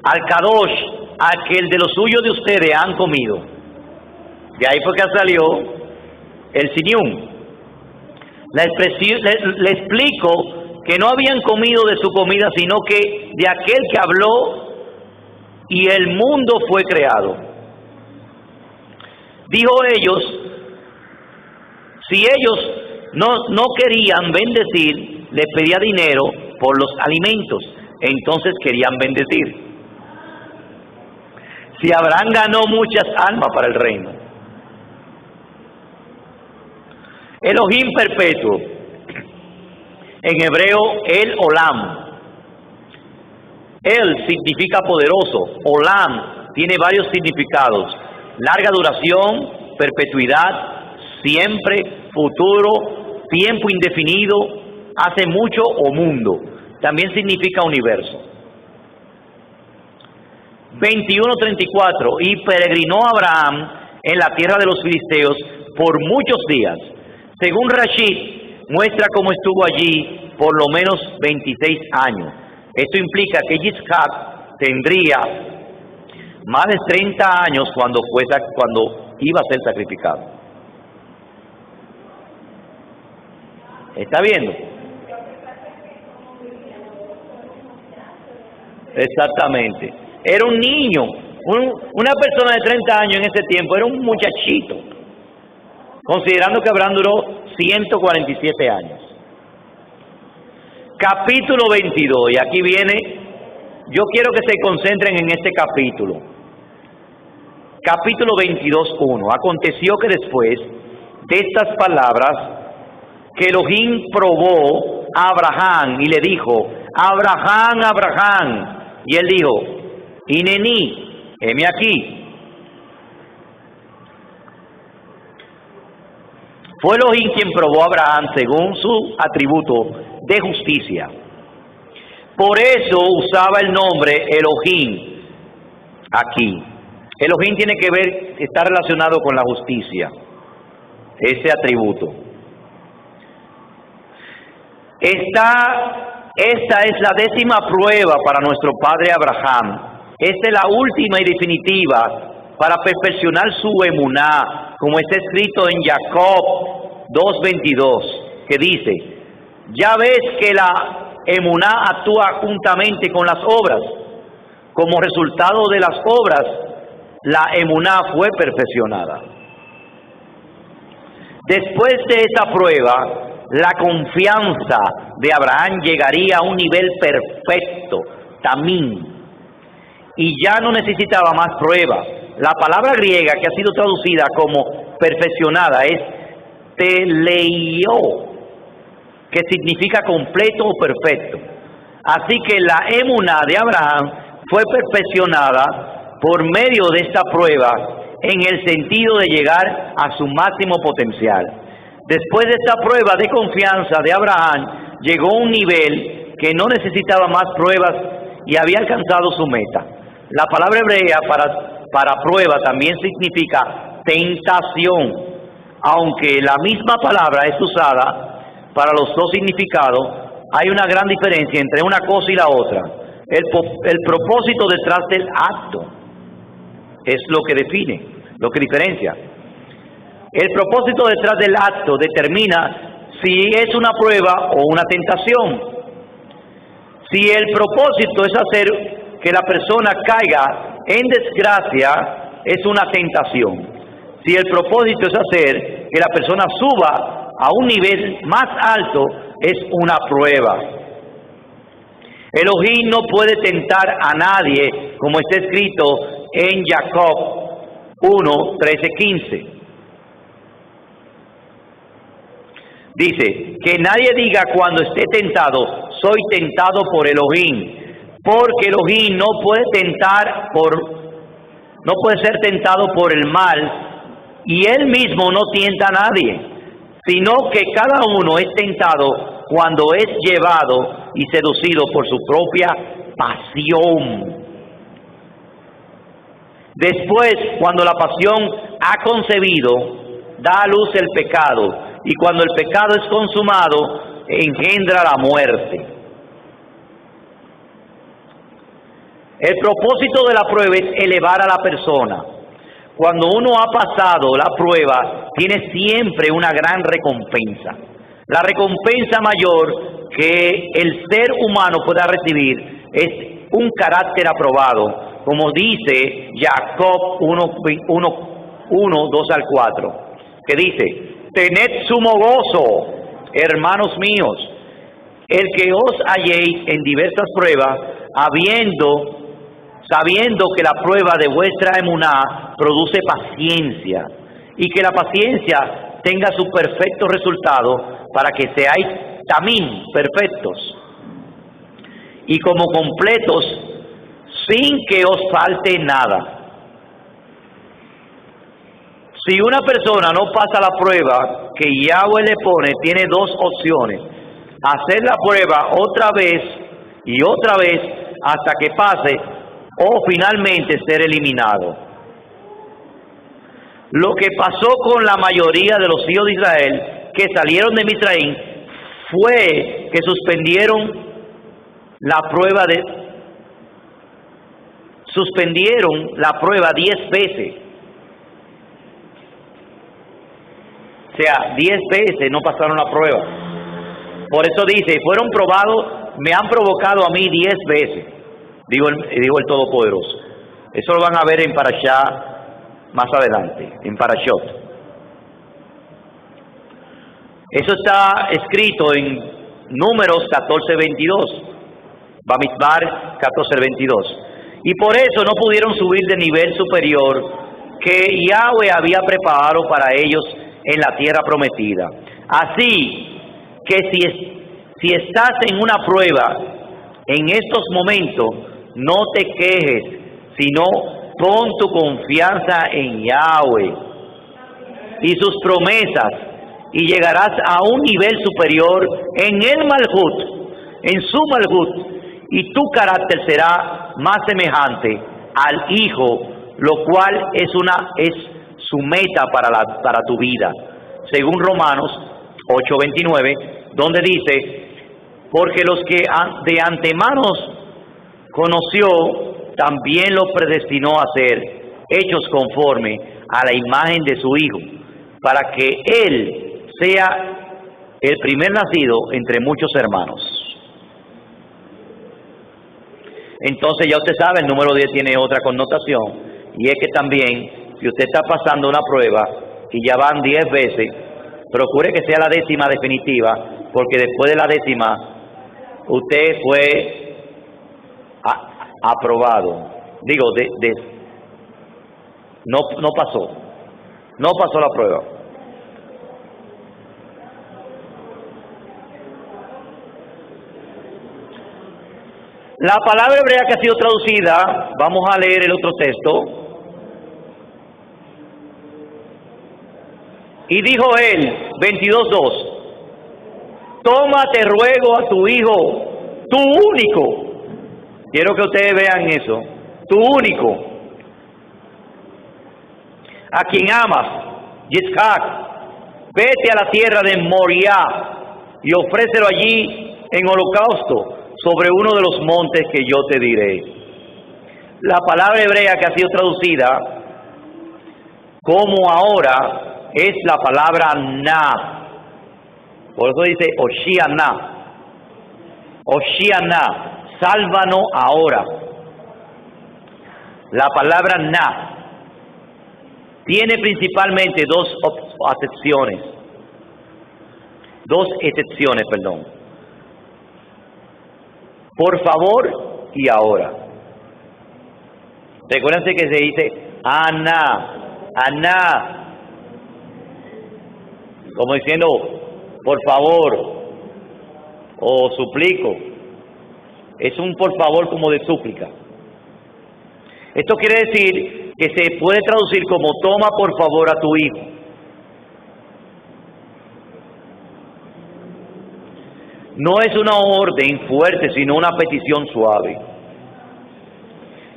al Kadosh, aquel de los suyos de ustedes han comido. De ahí fue que salió el Sinium. Le explico que no habían comido de su comida, sino que de aquel que habló y el mundo fue creado. Dijo ellos, si ellos no querían bendecir, les pedía dinero por los alimentos, entonces querían bendecir. Si Abraham ganó muchas almas para el reino. Elohim perpetuo, en hebreo El Olam. El significa poderoso, Olam tiene varios significados: larga duración, perpetuidad, siempre, futuro, tiempo indefinido, hace mucho o mundo. También significa universo. 21:34, y peregrinó Abraham en la tierra de los filisteos por muchos días. Según Rashid, muestra cómo estuvo allí por lo menos 26 años. Esto implica que Yitzhak tendría más de 30 años cuando iba a ser sacrificado. ¿Está viendo? Exactamente. Era un niño, una persona de 30 años en ese tiempo, era un muchachito, considerando que Abraham duró 147 años. Capítulo 22, y aquí viene, yo quiero que se concentren en este capítulo. Capítulo 22:1. Aconteció que después de estas palabras, que Elohim probó a Abraham y le dijo: Abraham, Abraham. Y él dijo: Hinení, heme aquí. Fue Elohim quien probó a Abraham según su atributo de justicia. Por eso usaba el nombre Elohim aquí. Elohim tiene que ver, está relacionado con la justicia, ese atributo. Esta es la 10ª prueba para nuestro padre Abraham. Esta es la última y definitiva para perfeccionar su emuná, como está escrito en Jacob 2:22, que dice: Ya ves que la emuná actúa juntamente con las obras. Como resultado de las obras, la emuná fue perfeccionada. Después de esa prueba, la confianza de Abraham llegaría a un nivel perfecto, tamín, y ya no necesitaba más prueba. La palabra griega que ha sido traducida como perfeccionada es teleio, que significa completo o perfecto. Así que la emuná de Abraham fue perfeccionada por medio de esta prueba en el sentido de llegar a su máximo potencial. Después de esta prueba de confianza de Abraham, llegó a un nivel que no necesitaba más pruebas y había alcanzado su meta. La palabra hebrea para prueba también significa tentación, aunque la misma palabra es usada para los dos significados. Hay una gran diferencia entre una cosa y la otra. El propósito detrás del acto es lo que define, lo que diferencia. El propósito detrás del acto determina si es una prueba o una tentación. Si el propósito es hacer que la persona caiga en desgracia, es una tentación. Si el propósito es hacer que la persona suba a un nivel más alto, es una prueba. Elohim no puede tentar a nadie, como está escrito en Jacob 1, 13, 15. Dice, que nadie diga cuando esté tentado, soy tentado por Elohim, porque Elohim no puede ser tentado por el mal, y él mismo no tienta a nadie, sino que cada uno es tentado cuando es llevado y seducido por su propia pasión. Después, cuando la pasión ha concebido, da a luz el pecado, y cuando el pecado es consumado, engendra la muerte. El propósito de la prueba es elevar a la persona. Cuando uno ha pasado la prueba, tiene siempre una gran recompensa. La recompensa mayor que el ser humano pueda recibir es un carácter aprobado, como dice Jacob 1, 2 al 4, que dice, tened sumo gozo, hermanos míos, el que os halléis en diversas pruebas, sabiendo que la prueba de vuestra emuná produce paciencia, y que la paciencia tenga su perfecto resultado, para que seáis también perfectos y como completos, sin que os falte nada. Si una persona no pasa la prueba que Yahweh le pone, tiene dos opciones: hacer la prueba otra vez y otra vez hasta que pase, o finalmente ser eliminado. Lo que pasó con la mayoría de los hijos de Israel que salieron de Misraim fue que suspendieron la prueba 10 veces. O sea, 10 veces no pasaron la prueba. Por eso dice, fueron probados, me han provocado a mí 10 veces, digo el Todopoderoso. Eso lo van a ver en Parashá más adelante, en Parashot. Eso está escrito en Números 14:22, Bamidbar 14:22. Y por eso no pudieron subir de nivel superior que Yahweh había preparado para ellos en la tierra prometida. Así que si estás en una prueba en estos momentos, no te quejes, sino pon tu confianza en Yahweh y sus promesas, y llegarás a un nivel superior en el Malhut, en su Malhut, y tu carácter será más semejante al Hijo, lo cual es su meta para tu vida, según Romanos 8:29, donde dice, porque los que de antemano conoció, también los predestinó a ser hechos conforme a la imagen de su Hijo, para que Él sea el primer nacido entre muchos hermanos. Entonces ya usted sabe, el número 10 tiene otra connotación, y es que también, si usted está pasando una prueba y ya van 10 veces, procure que sea la 10ª definitiva, porque después de la 10ª, usted fue aprobado. Digo, no pasó la prueba. La palabra hebrea que ha sido traducida, vamos a leer el otro texto. Y dijo él, 22:2, toma, te ruego, a tu hijo, tu único. Quiero que ustedes vean eso, tu único, a quien amas, Yitzhak, vete a la tierra de Moriah y ofrécelo allí en holocausto sobre uno de los montes que yo te diré. La palabra hebrea que ha sido traducida como ahora es la palabra na. Por eso dice Oshiana, sálvanos ahora. La palabra na tiene principalmente dos excepciones, perdón. Por favor y ahora. Recuérdense que se dice Aná, como diciendo por favor o suplico. Es un por favor como de súplica. Esto quiere decir que se puede traducir como toma por favor a tu hijo. No es una orden fuerte, sino una petición suave.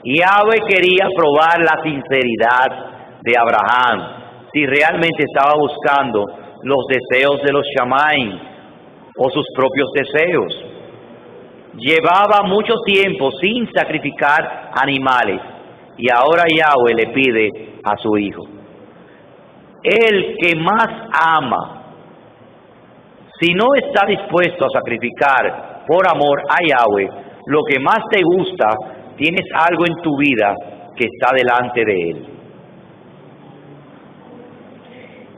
Yahweh quería probar la sinceridad de Abraham, si realmente estaba buscando los deseos de los Shamaim o sus propios deseos. Llevaba mucho tiempo sin sacrificar animales y ahora Yahweh le pide a su hijo. El que más ama, si no está dispuesto a sacrificar por amor a Yahweh lo que más te gusta, tienes algo en tu vida que está delante de Él.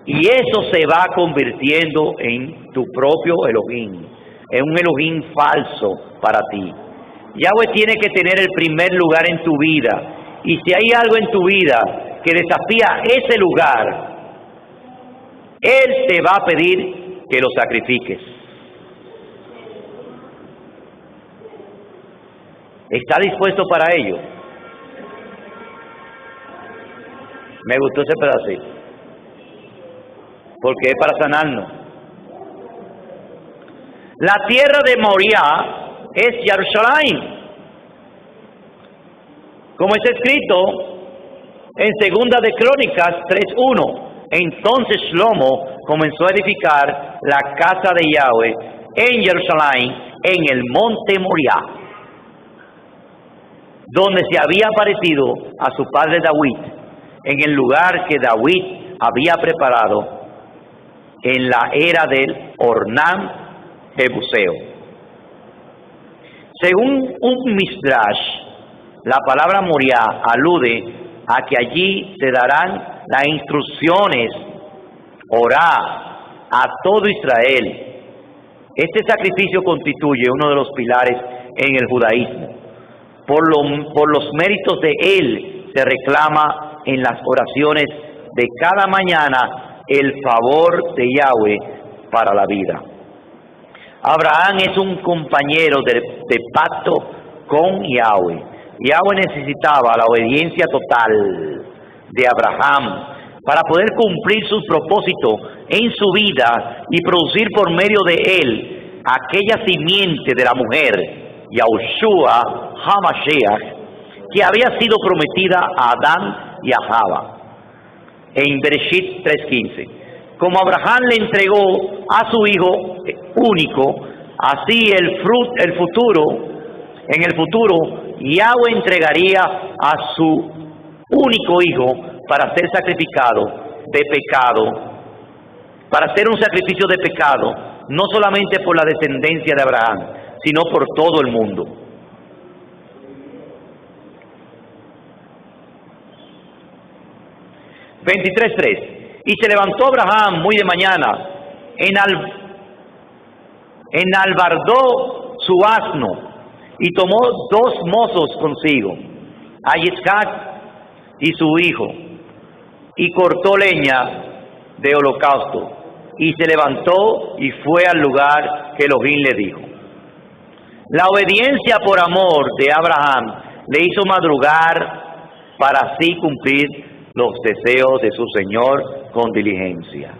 Y eso se va convirtiendo en tu propio Elohim, en un Elohim falso para ti. Yahweh tiene que tener el primer lugar en tu vida. Y si hay algo en tu vida que desafía ese lugar, Él te va a pedir que lo sacrifiques. ¿Está dispuesto para ello? Me gustó ese pedacito, porque es para sanarnos. La tierra de Moriah es Jerusalén, como está escrito en Segunda de Crónicas 3:1. Entonces Shlomo comenzó a edificar la casa de Yahweh en Jerusalén, en el monte Moriah, donde se había aparecido a su padre David, en el lugar que David había preparado en la era del Ornán Jebuseo. Según un Midrash, la palabra Moriah alude a que allí se darán las instrucciones, orá, a todo Israel. Este sacrificio constituye uno de los pilares en el judaísmo. Por los méritos de él se reclama en las oraciones de cada mañana el favor de Yahweh para la vida. Abraham es un compañero de pacto con Yahweh. Yahweh necesitaba la obediencia total de Abraham para poder cumplir su propósito en su vida y producir por medio de él aquella simiente de la mujer, Yahushua HaMashiach, que había sido prometida a Adán y a Java. En Bereshit 3:15, como Abraham le entregó a su hijo único, así en el futuro Yahweh entregaría a su único hijo para ser sacrificado de pecado, para hacer un sacrificio de pecado no solamente por la descendencia de Abraham, sino por todo el mundo. Y se levantó Abraham muy de mañana, enalbardó su asno y tomó 2 mozos consigo, a Isaac y su hijo, y cortó leña de holocausto, y se levantó y fue al lugar que Elohim le dijo. La obediencia por amor de Abraham le hizo madrugar para así cumplir los deseos de su Señor con diligencia.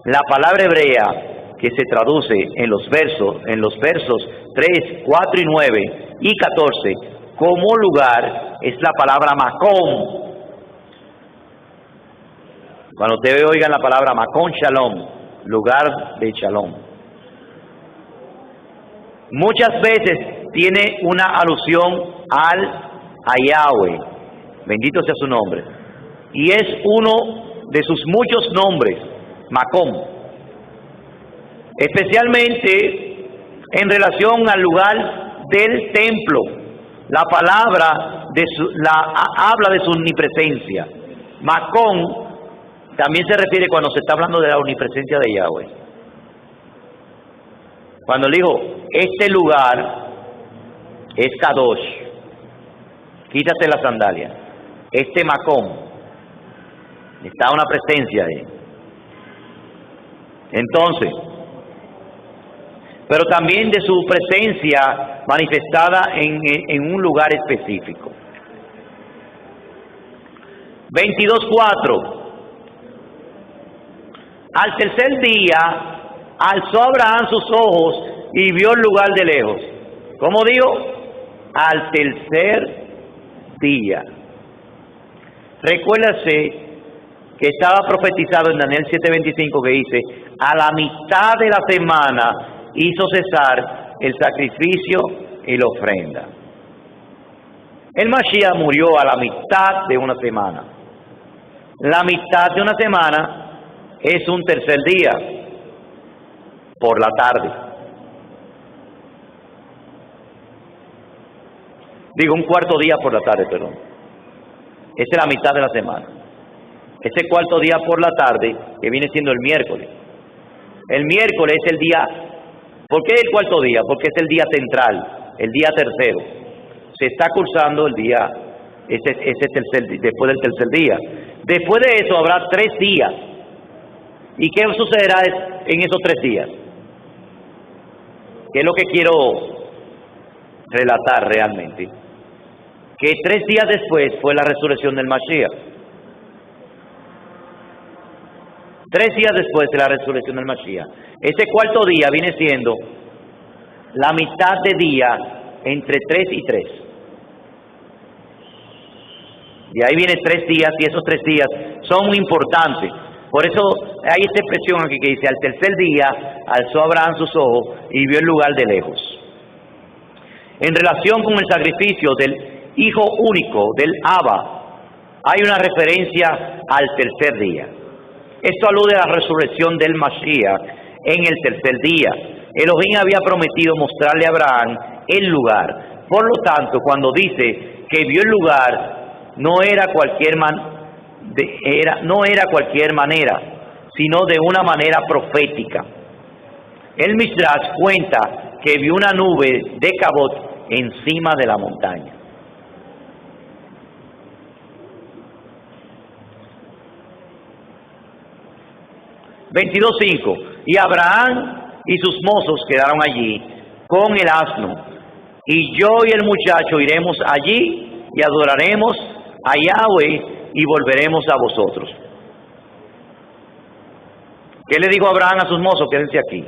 La palabra hebrea que se traduce en los versos 3, 4 y 9 y 14 como lugar es la palabra Macón. Cuando ustedes oigan la palabra Macón Shalom, lugar de Shalom, muchas veces tiene una alusión a Yahweh, bendito sea su nombre, y es uno de sus muchos nombres, Macón, especialmente en relación al lugar del templo. La palabra habla de su omnipresencia. Macón también se refiere cuando se está hablando de la omnipresencia de Yahweh. Cuando le dijo, este lugar es Kadosh, quítate la sandalia. Este Macón, está una presencia ahí. Entonces, pero también de su presencia manifestada en un lugar específico. 22:4. Al tercer día, alzó Abraham sus ojos y vio el lugar de lejos. ¿Cómo digo? Al tercer día. Recuérdase que estaba profetizado en Daniel 7:25 que dice, a la mitad de la semana hizo cesar el sacrificio y la ofrenda. El Mashiach murió a la mitad de una semana. La mitad de una semana es un tercer día, por la tarde. Digo, un cuarto día por la tarde, perdón. Esa es la mitad de la semana. Ese cuarto día por la tarde, que viene siendo el miércoles. El miércoles es el día. ¿Por qué el cuarto día? Porque es el día central, el día tercero. Se está cursando el día, después del tercer día. Después de eso habrá 3 días. ¿Y qué sucederá en esos 3 días? ¿Qué es lo que quiero relatar realmente? Que 3 días después fue la resurrección del Mashiach. 3 días después de la resurrección del Mashiach. Ese cuarto día viene siendo la mitad de día entre 3 y 3. Y ahí viene 3 días y esos 3 días son muy importantes. Por eso hay esta expresión aquí que dice, al tercer día alzó Abraham sus ojos y vio el lugar de lejos. En relación con el sacrificio del Hijo único, del Abba, hay una referencia al tercer día. Esto alude a la resurrección del Mashiach en el tercer día. Elohim había prometido mostrarle a Abraham el lugar. Por lo tanto, cuando dice que vio el lugar, no era cualquier manera, sino de una manera profética. El Midrash cuenta que vio una nube de Cabot encima de la montaña. Y Abraham y sus mozos quedaron allí con el asno, y yo y el muchacho iremos allí y adoraremos a Yahweh y volveremos a vosotros. ¿Qué le dijo Abraham a sus mozos? Quédense aquí.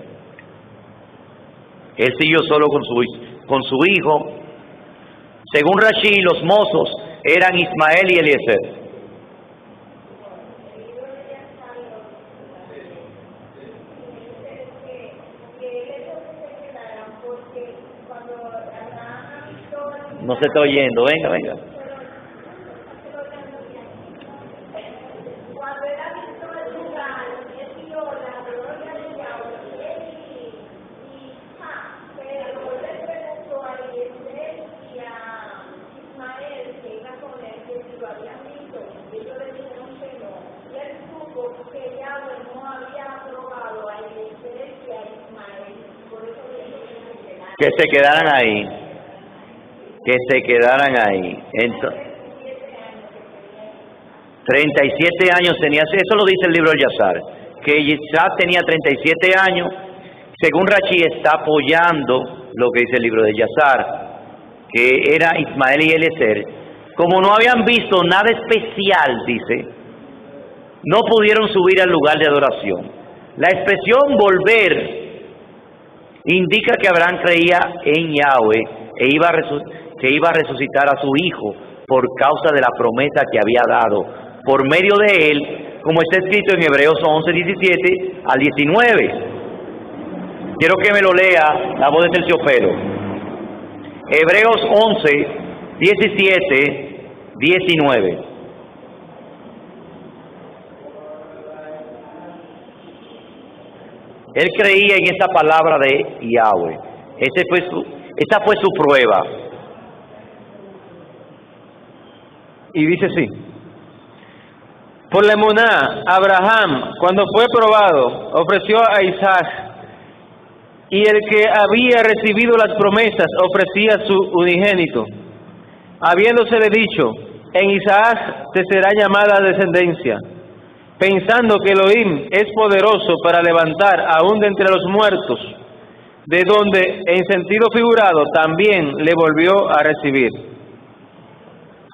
Él siguió solo con su hijo. Según Rashi, los mozos eran Ismael y Eliezer. No se está oyendo, venga. Que se quedaran ahí. Que se quedaran ahí. Entonces, 37 años tenía, eso lo dice el libro de Yazar, que Yitzhak tenía 37 años, según Rashi está apoyando lo que dice el libro de Yazar, que era Ismael y Eliezer, como no habían visto nada especial, dice, no pudieron subir al lugar de adoración. La expresión volver indica que Abraham creía en Yahweh e que iba a resucitar a su hijo por causa de la promesa que había dado por medio de él, como está escrito en Hebreos 11, 17 al 19. Quiero que me lo lea la voz de Terciopelo. Hebreos 11, 17, 19. Él creía en esta palabra de Yahweh. Esa fue su prueba. Y dice así: por la emuná, Abraham, cuando fue probado, ofreció a Isaac, y el que había recibido las promesas ofrecía su unigénito, habiéndosele dicho: en Isaac te será llamada descendencia, pensando que Elohim es poderoso para levantar aún de entre los muertos, de donde en sentido figurado también le volvió a recibir.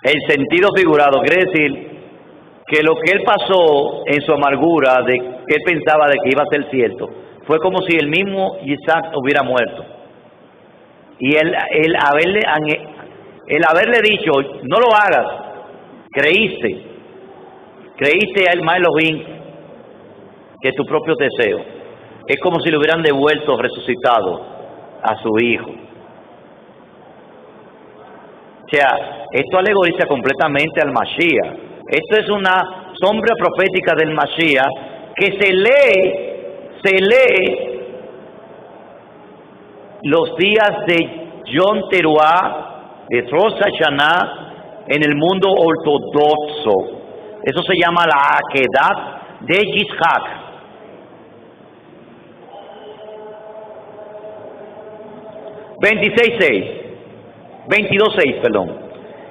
El sentido figurado quiere decir que lo que él pasó en su amargura, de que él pensaba de que iba a ser cierto, fue como si el mismo Isaac hubiera muerto. Y el haberle dicho, no lo hagas, creíste a el Elohim, que es tu propio deseo. Es como si le hubieran devuelto, resucitado a su hijo. O sea, esto alegoriza completamente al Mashiach. Esto es una sombra profética del Mashiach que se lee los días de Yom Teruah, de Rosh Hashanah, en el mundo ortodoxo. Eso se llama la Akedat de Yitzhak.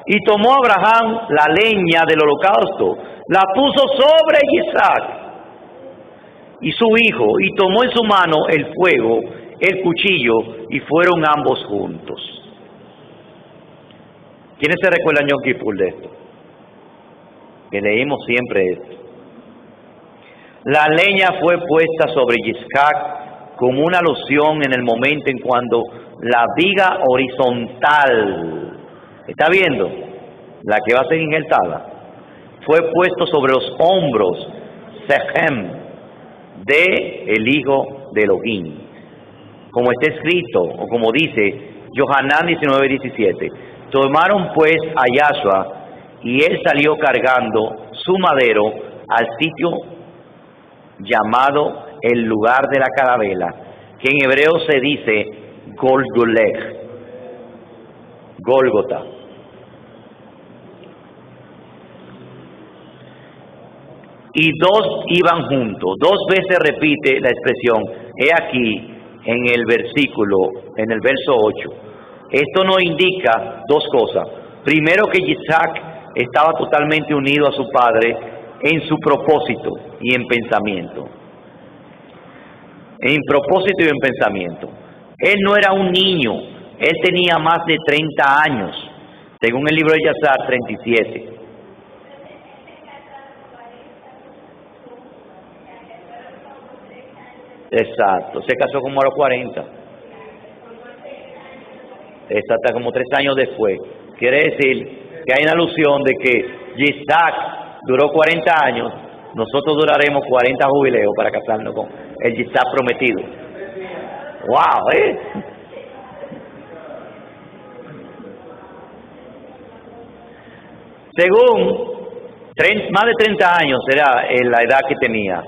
Y tomó Abraham la leña del holocausto, la puso sobre Isaac y su hijo, y tomó en su mano el fuego, el cuchillo, y fueron ambos juntos. ¿Quiénes se recuerdan Yom Kippur de esto? Que leímos siempre esto. La leña fue puesta sobre Isaac como una alusión en el momento en cuando la viga horizontal, ¿está viendo? La que va a ser injertada, fue puesto sobre los hombros, Sechem, de el hijo de Elohim. Como está escrito, o como dice Yohanan 19:17, tomaron pues a Yahshua, y él salió cargando su madero al sitio llamado el lugar de la carabela, que en hebreo se dice Gólgota. Y dos iban juntos. 2 veces repite la expresión. He aquí en el versículo, en el verso 8. Esto nos indica 2 cosas. Primero, que Isaac estaba totalmente unido a su padre en su propósito y en pensamiento. En propósito y en pensamiento. Él no era un niño, él tenía más de 30 años, según el libro de Yazar, 37. Exacto, se casó como a los 40. Exacto, como 3 años después. Quiere decir que hay una alusión de que Isaac duró 40 años, nosotros duraremos 40 jubileos para casarnos con el Isaac prometido. ¡Wow! Según más de 30 años era la edad que tenía.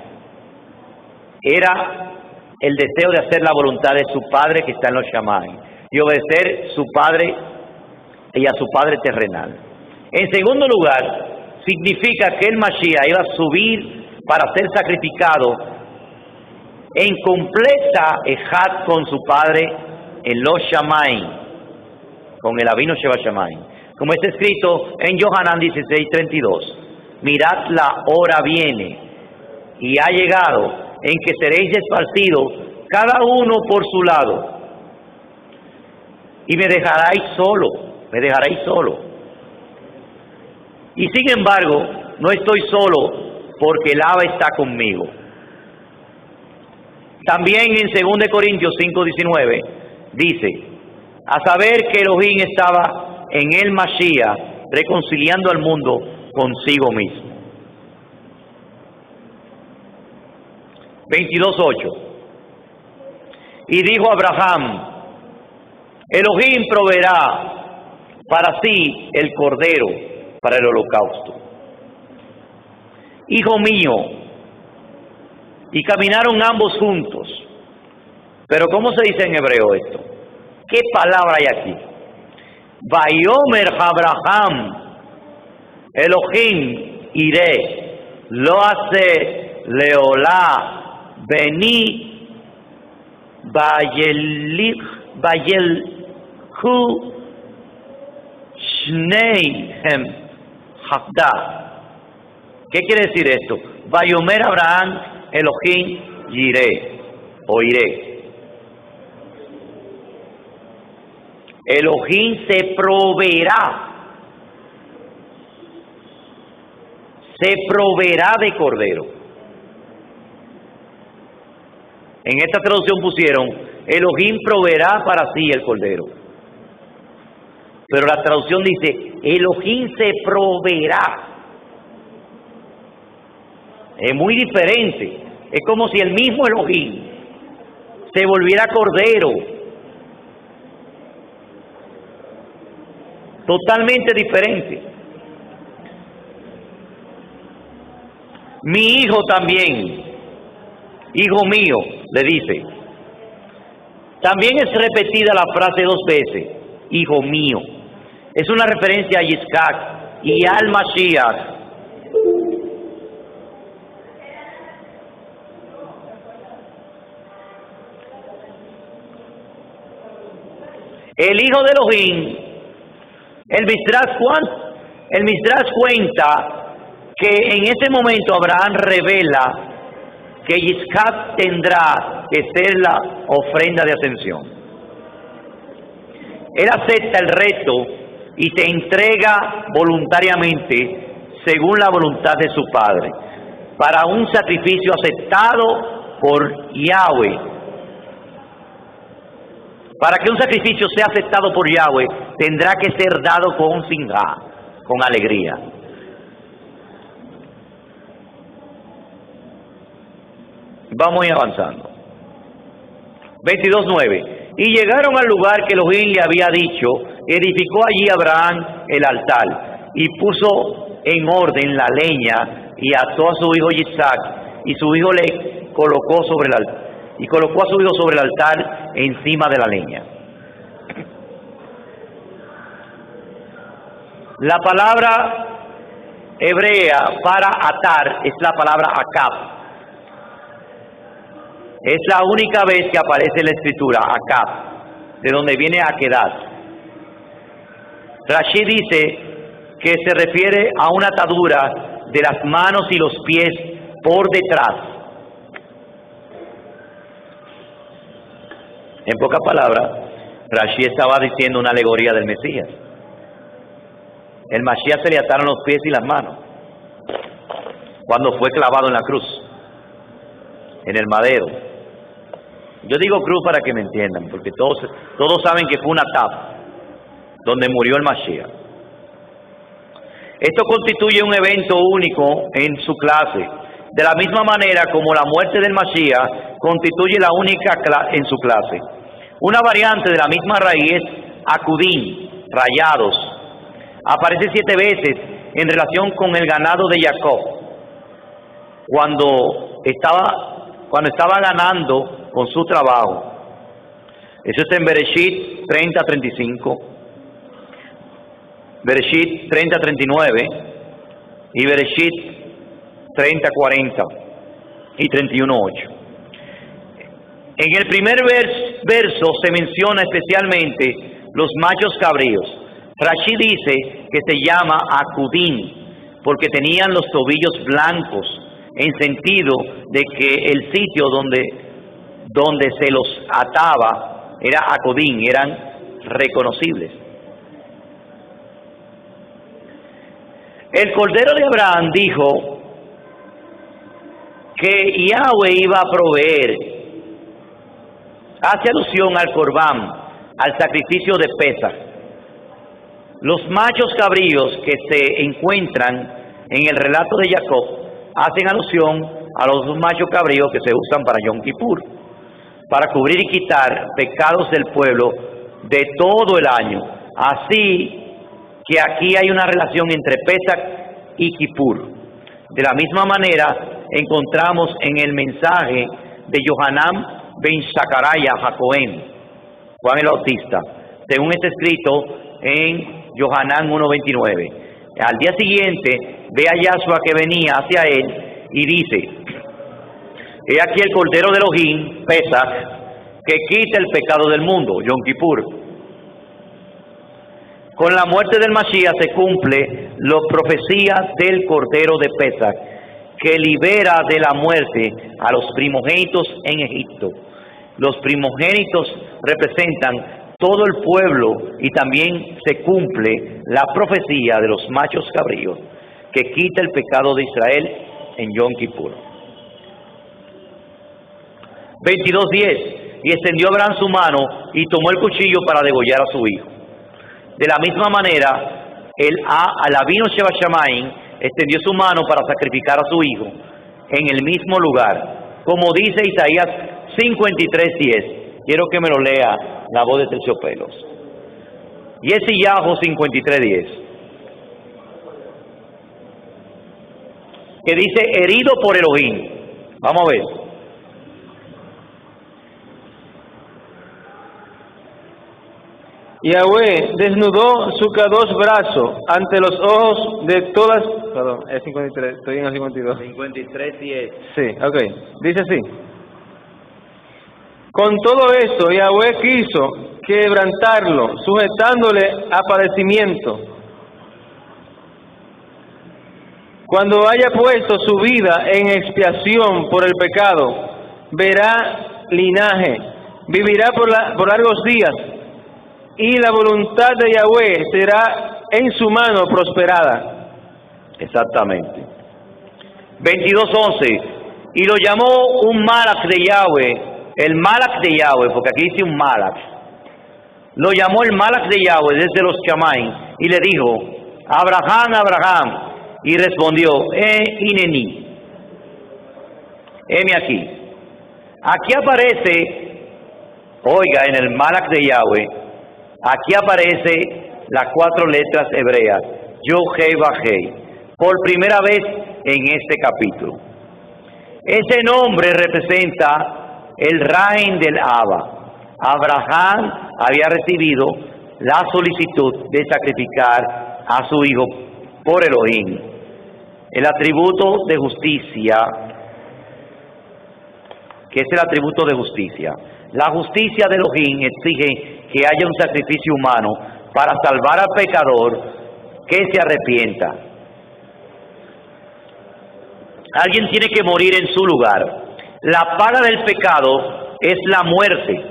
Era el deseo de hacer la voluntad de su padre que está en los Shamayim y obedecer su padre y a su padre terrenal. En segundo lugar, significa que el Mashiach iba a subir para ser sacrificado en completa ejad con su padre en los Shamaim, con el Avinu Sheba Shamaim. Como está escrito en Yohanan 16:32, mirad, la hora viene y ha llegado en que seréis esparcidos cada uno por su lado y me dejaréis solo. Y sin embargo, no estoy solo porque el Abba está conmigo. También en 2 Corintios 5:19 dice, a saber que Elohim estaba en el Mashiach reconciliando al mundo consigo mismo. 22:8. Y dijo Abraham, Elohim proveerá para sí el cordero para el holocausto. Hijo mío, y caminaron ambos juntos. Pero ¿cómo se dice en hebreo esto? ¿Qué palabra hay aquí? Vayomer Abraham, Elohim iré, lo hace leolá, beni, vayelhu, shneihem, hafda. ¿Qué quiere decir esto? Vayomer Abraham, Elohim iré, o iré. Elohim se proveerá de cordero. En esta traducción pusieron, Elohim proveerá para sí el cordero. Pero la traducción dice, Elohim se proveerá. Es muy diferente. Es como si el mismo Elohim se volviera cordero. Totalmente diferente. Mi hijo también, hijo mío, le dice. También es repetida la frase 2 veces, hijo mío. Es una referencia a Yitzhak y al Mashiach. El hijo de Elohim, el Midrash cuenta que en ese momento Abraham revela que Yitzhak tendrá que ser la ofrenda de ascensión. Él acepta el reto y se entrega voluntariamente según la voluntad de su padre para un sacrificio aceptado por Yahweh. Para que un sacrificio sea aceptado por Yahweh, tendrá que ser dado con sinjá, con alegría. Vamos a ir avanzando. 22:9. Y llegaron al lugar que Elohim le había dicho, edificó allí Abraham el altar, y puso en orden la leña, y ató a su hijo Yitzhak, y su hijo le colocó sobre el altar. Y colocó a su hijo sobre el altar encima de la leña. La palabra hebrea para atar es la palabra akab. Es la única vez que aparece en la escritura, akab, de donde viene akedat. Rashi dice que se refiere a una atadura de las manos y los pies por detrás. En pocas palabras, Rashi estaba diciendo una alegoría del Mesías. El Mashiach se le ataron los pies y las manos cuando fue clavado en la cruz, en el madero. Yo digo cruz para que me entiendan, porque todos saben que fue una tapa donde murió el Mashiach. Esto constituye un evento único en su clase, de la misma manera como la muerte del Mashiach constituye la única en su clase. Una variante de la misma raíz, Akudín, rayados, aparece 7 veces en relación con el ganado de Jacob, cuando estaba ganando con su trabajo. Eso está en Bereshit 30:35, Bereshit 30:39 y Bereshit 30, 40 y 31, 8. En el primer verso se menciona especialmente los machos cabríos. Rashi dice que se llama acudín porque tenían los tobillos blancos, en sentido de que el sitio donde se los ataba era acudín, eran reconocibles. El Cordero de Abraham dijo que Yahweh iba a proveer, hace alusión al Corbán, al sacrificio de Pesaj. Los machos cabríos que se encuentran en el relato de Jacob hacen alusión a los dos machos cabríos que se usan para Yom Kippur, para cubrir y quitar pecados del pueblo de todo el año. Así que aquí hay una relación entre Pesach y Kippur. De la misma manera encontramos en el mensaje de Yohanan ben Zacarías Jacob, Juan el Bautista, según está escrito en Yohanan 1:29. Al día siguiente ve a Yahshua que venía hacia él y dice: he aquí el Cordero de Elohim, Pesach, que quita el pecado del mundo, Yom Kippur. Con la muerte del Mashiach se cumple la profecía del Cordero de Pesach, que libera de la muerte a los primogénitos en Egipto. Los primogénitos representan todo el pueblo y también se cumple la profecía de los machos cabríos, que quita el pecado de Israel en Yom Kippur. 22:10. Y extendió Abraham su mano y tomó el cuchillo para degollar a su hijo. De la misma manera, el Avinu Sheba Shamayim extendió su mano para sacrificar a su hijo en el mismo lugar, como dice Isaías 53:10. Quiero que me lo lea la voz de Terciopelos. Yesiyahu 53:10, que dice: herido por Elohim. Vamos a ver. Yahweh desnudó su Kadosh brazo ante los ojos de todas... Perdón, es 53, estoy en el 52. 53:10. Sí, ok. Dice así: con todo esto, Yahweh quiso quebrantarlo, sujetándole a padecimiento. Cuando haya puesto su vida en expiación por el pecado, verá linaje, vivirá por largos días, y la voluntad de Yahweh será en su mano prosperada. Exactamente. 22:11. Y lo llamó un Malach de Yahweh, el Malach de Yahweh, porque aquí dice un Malach. Lo llamó el Malach de Yahweh desde los Chamaim y le dijo: Abraham, Abraham. Y respondió: Hineni. Heme aquí. Aquí aparece, oiga, en el Malach de Yahweh, aquí aparece las 4 letras hebreas, Yod-Hei Vav-Hei, por primera vez en este capítulo. Ese nombre representa el Rain del Abba. Abraham había recibido la solicitud de sacrificar a su hijo por Elohim. El atributo de justicia, que es el atributo de justicia. La justicia de Elohim exige que haya un sacrificio humano para salvar al pecador que se arrepienta. Alguien tiene que morir en su lugar. La paga del pecado es la muerte.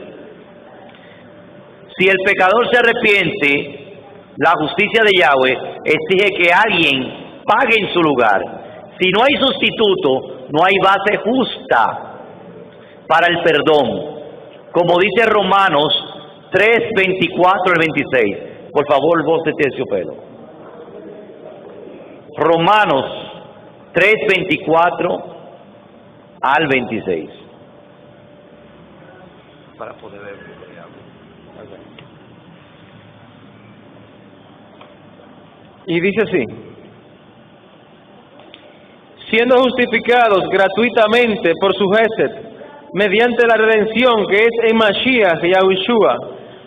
Si el pecador se arrepiente, la justicia de Yahweh exige que alguien pague en su lugar. Si no hay sustituto, no hay base justa para el perdón. Como dice Romanos 3:24 al 26. Por favor, voz de Terciopelo. Romanos 3:24 al 26. Para poder ver. Y dice así: siendo justificados gratuitamente por su Gesed, mediante la redención que es en Mashiach Yahushua,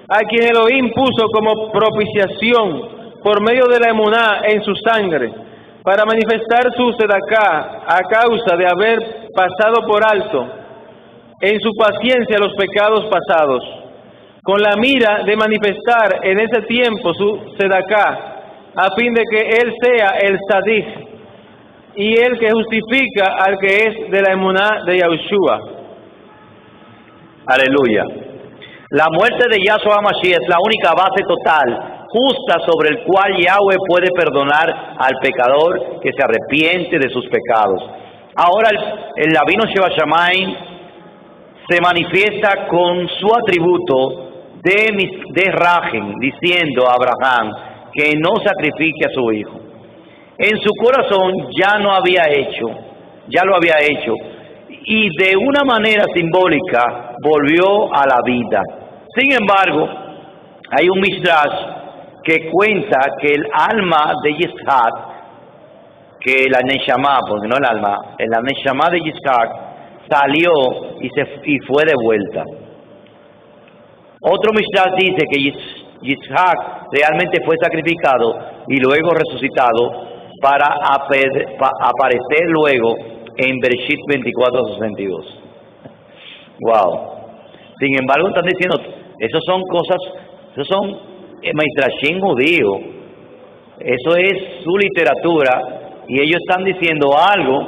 a quien Elohim puso como propiciación por medio de la emuná en su sangre, para manifestar su sedaká a causa de haber pasado por alto en su paciencia los pecados pasados, con la mira de manifestar en ese tiempo su sedaká, a fin de que Él sea el Sadik y el que justifica al que es de la emuná de Yahushua. Aleluya. La muerte de Yahshua Mashiach es la única base total, justa, sobre el cual Yahweh puede perdonar al pecador que se arrepiente de sus pecados. Ahora el Avinu Sheba Shamayim se manifiesta con su atributo de Rahem, diciendo a Abraham que no sacrifique a su hijo. En su corazón ya lo había hecho, y de una manera simbólica volvió a la vida. Sin embargo, hay un Midrash que cuenta que el alma de Yitzhak, que la Neshama, porque no el alma, la Neshama de Yitzhak salió y fue de vuelta. Otro Midrash dice que Yitzhak realmente fue sacrificado y luego resucitado para aparecer luego en Bereshit 24:62. Wow. Sin embargo, están diciendo, esos son Midrashim judíos, eso es su literatura, y ellos están diciendo algo,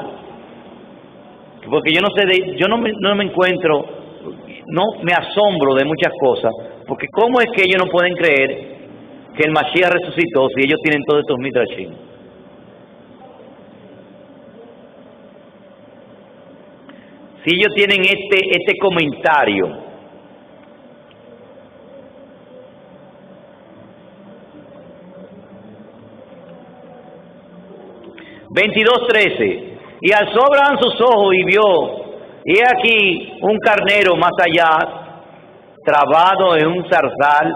porque yo no sé, yo no me encuentro, no me asombro de muchas cosas, porque ¿cómo es que ellos no pueden creer que el Mashiach resucitó si ellos tienen todos estos Midrashim? Si ellos tienen este comentario. 22:13. Y alzó Abraham sus ojos y vio, y he aquí un carnero más allá, trabado en un zarzal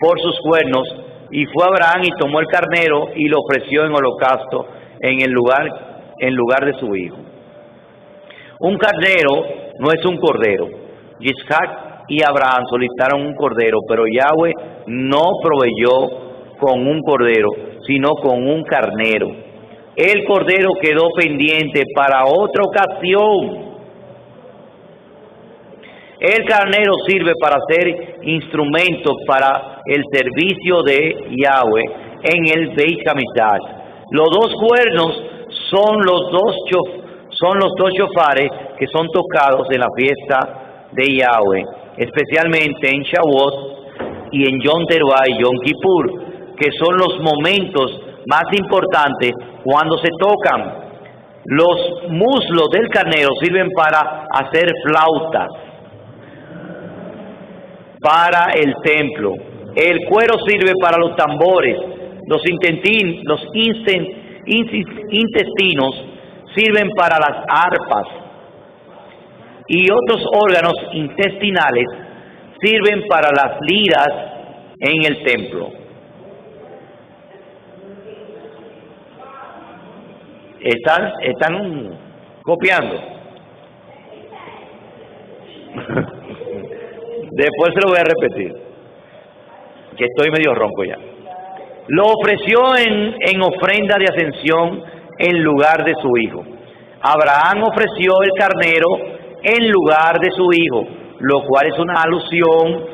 por sus cuernos, y fue Abraham y tomó el carnero y lo ofreció en holocausto en lugar de su hijo. Un carnero no es un cordero. Yitzhak y Abraham solicitaron un cordero, pero Yahweh no proveyó con un cordero, sino con un carnero. El cordero quedó pendiente para otra ocasión. El carnero sirve para ser instrumento para el servicio de Yahweh en el Beit Hamikdash. Los dos cuernos son los dos shofares que son tocados en la fiesta de Yahweh, especialmente en Shavuot y en Yom Teruah y Yom Kippur, que son los momentos más importantes cuando se tocan. Los muslos del carnero sirven para hacer flautas para el templo. El cuero sirve para los tambores. Los intestinos sirven para las arpas. Y otros órganos intestinales sirven para las liras en el templo. ¿Están copiando? Después se lo voy a repetir, que estoy medio ronco ya. Lo ofreció en ofrenda de ascensión en lugar de su hijo. Abraham ofreció el carnero en lugar de su hijo, lo cual es una alusión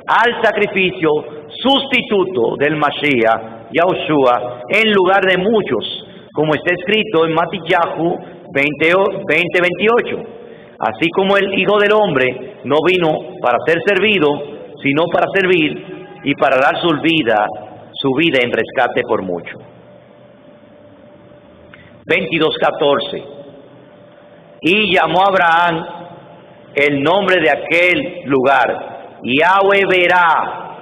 al sacrificio sustituto del Mashiach, Yahushua, en lugar de muchos, como está escrito en Matillahu 20:28. Así como el Hijo del Hombre no vino para ser servido, sino para servir y para dar su vida en rescate por mucho. 22:14. Y llamó a Abraham el nombre de aquel lugar, Yahweh verá,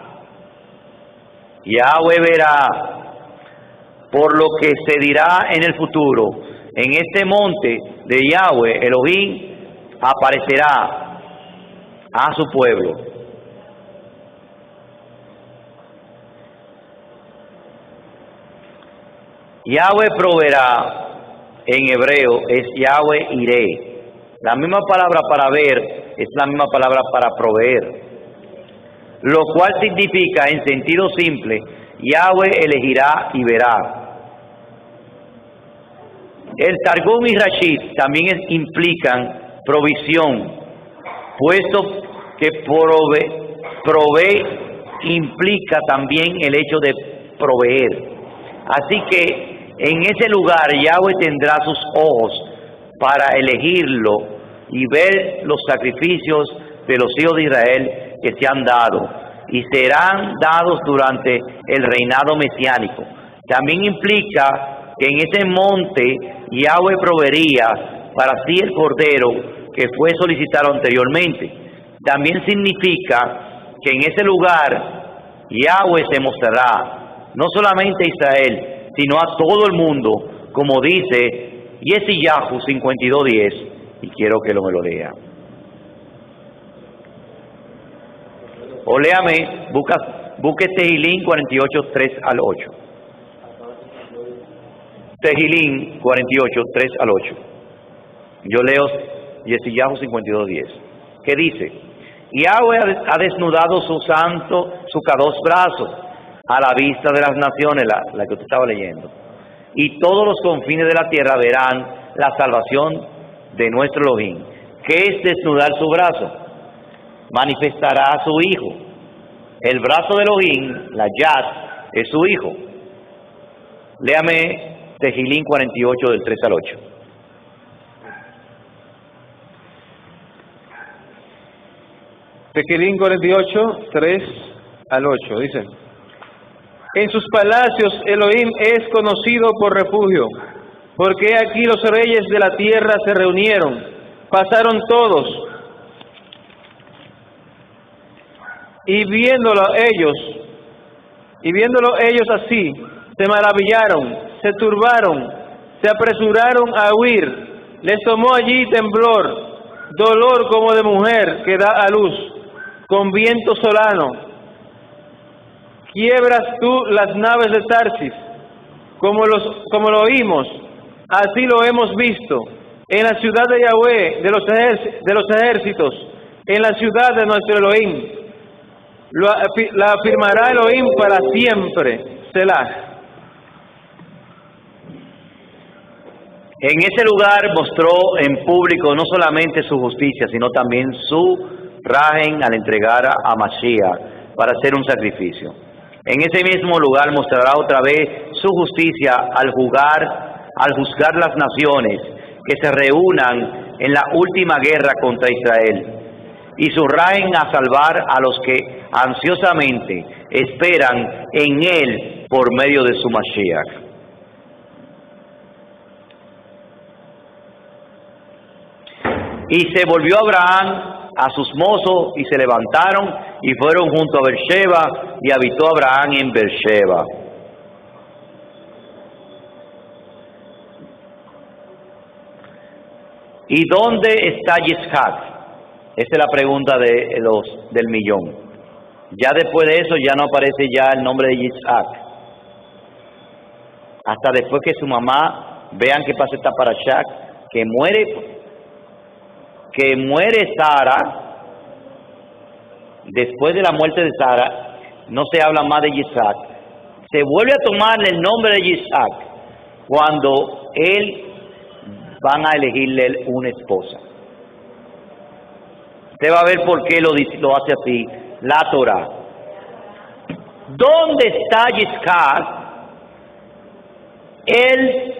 por lo que se dirá en el futuro. En este monte de Yahweh Elohim aparecerá a su pueblo. Yahweh proveerá, en hebreo es Yahweh iré. La misma palabra para ver es la misma palabra para proveer, lo cual significa en sentido simple, Yahweh elegirá y verá. El Targum y Rashid también implican provisión, puesto que provee implica también el hecho de proveer. Así que en ese lugar Yahweh tendrá sus ojos para elegirlo y ver los sacrificios de los hijos de Israel que se han dado y serán dados durante el reinado mesiánico. También implica que en ese monte Yahweh proveería para sí el cordero que fue solicitado anteriormente. También significa que en ese lugar Yahweh se mostrará no solamente a Israel, sino a todo el mundo, como dice Yeshayahu 52:10, y quiero que me lo lea. O léame, busque Tehilín 48:3 al 8. Tehilín 48:3 al 8. Yo leo Yeshayahu 52:10. ¿Qué dice? Yahweh ha desnudado su kadosh brazo a la vista de las naciones, la que usted estaba leyendo. Y todos los confines de la tierra verán la salvación de nuestro Elohim. ¿Qué es desnudar su brazo? Manifestará a su hijo. El brazo de Elohim, la Yad, es su hijo. Léame Tehilín 48 del 3 al 8. Tehilín 48, 3 al 8, dice: En sus palacios Elohim es conocido por refugio, porque aquí los reyes de la tierra se reunieron, pasaron todos, y viéndolo ellos así, se maravillaron, se turbaron, se apresuraron a huir, les tomó allí temblor, dolor como de mujer que da a luz, con viento solano. Quiebras tú las naves de Tarsis, como lo oímos, así lo hemos visto, en la ciudad de Yahweh, de los ejércitos, en la ciudad de nuestro Elohim. La afirmará Elohim para siempre. Selah. En ese lugar mostró en público no solamente su justicia, sino también su rajen al entregar a Mashiach para hacer un sacrificio. En ese mismo lugar mostrará otra vez su justicia al juzgar las naciones que se reúnan en la última guerra contra Israel, y su rajen a salvar a los que ansiosamente esperan en él por medio de su Mashiach. Y se volvió Abraham a sus mozos y se levantaron y fueron junto a Beersheba, y habitó Abraham en Beersheba. ¿Y dónde está Yitzhak? Esa es la pregunta del millón. Ya después de eso ya no aparece ya el nombre de Yitzhak. Hasta después que su mamá, vean que pasa esta parashá, que muere Sara. Después de la muerte de Sara, no se habla más de Yitzhak. Se vuelve a tomar el nombre de Yitzhak cuando van a elegirle una esposa. Usted va a ver por qué lo hace así la Torah. ¿Dónde está Yitzhak? Él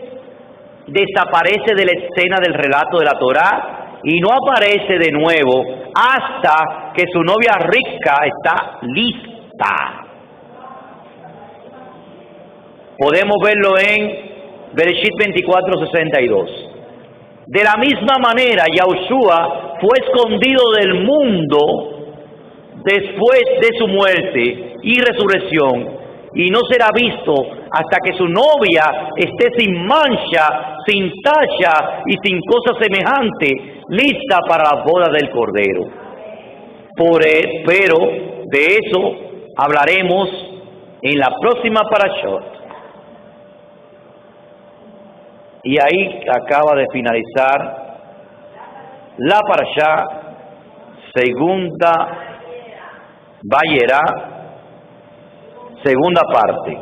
desaparece de la escena del relato de la Torah y no aparece de nuevo hasta que su novia Rivka está lista. Podemos verlo en Bereshit 24:62. De la misma manera, Yahushua fue escondido del mundo después de su muerte y resurrección, y no será visto hasta que su novia esté sin mancha, sin tacha y sin cosa semejante, lista para la boda del Cordero. Pero de eso hablaremos en la próxima parashot. Y ahí acaba de finalizar la parashá segunda Vayera, segunda parte.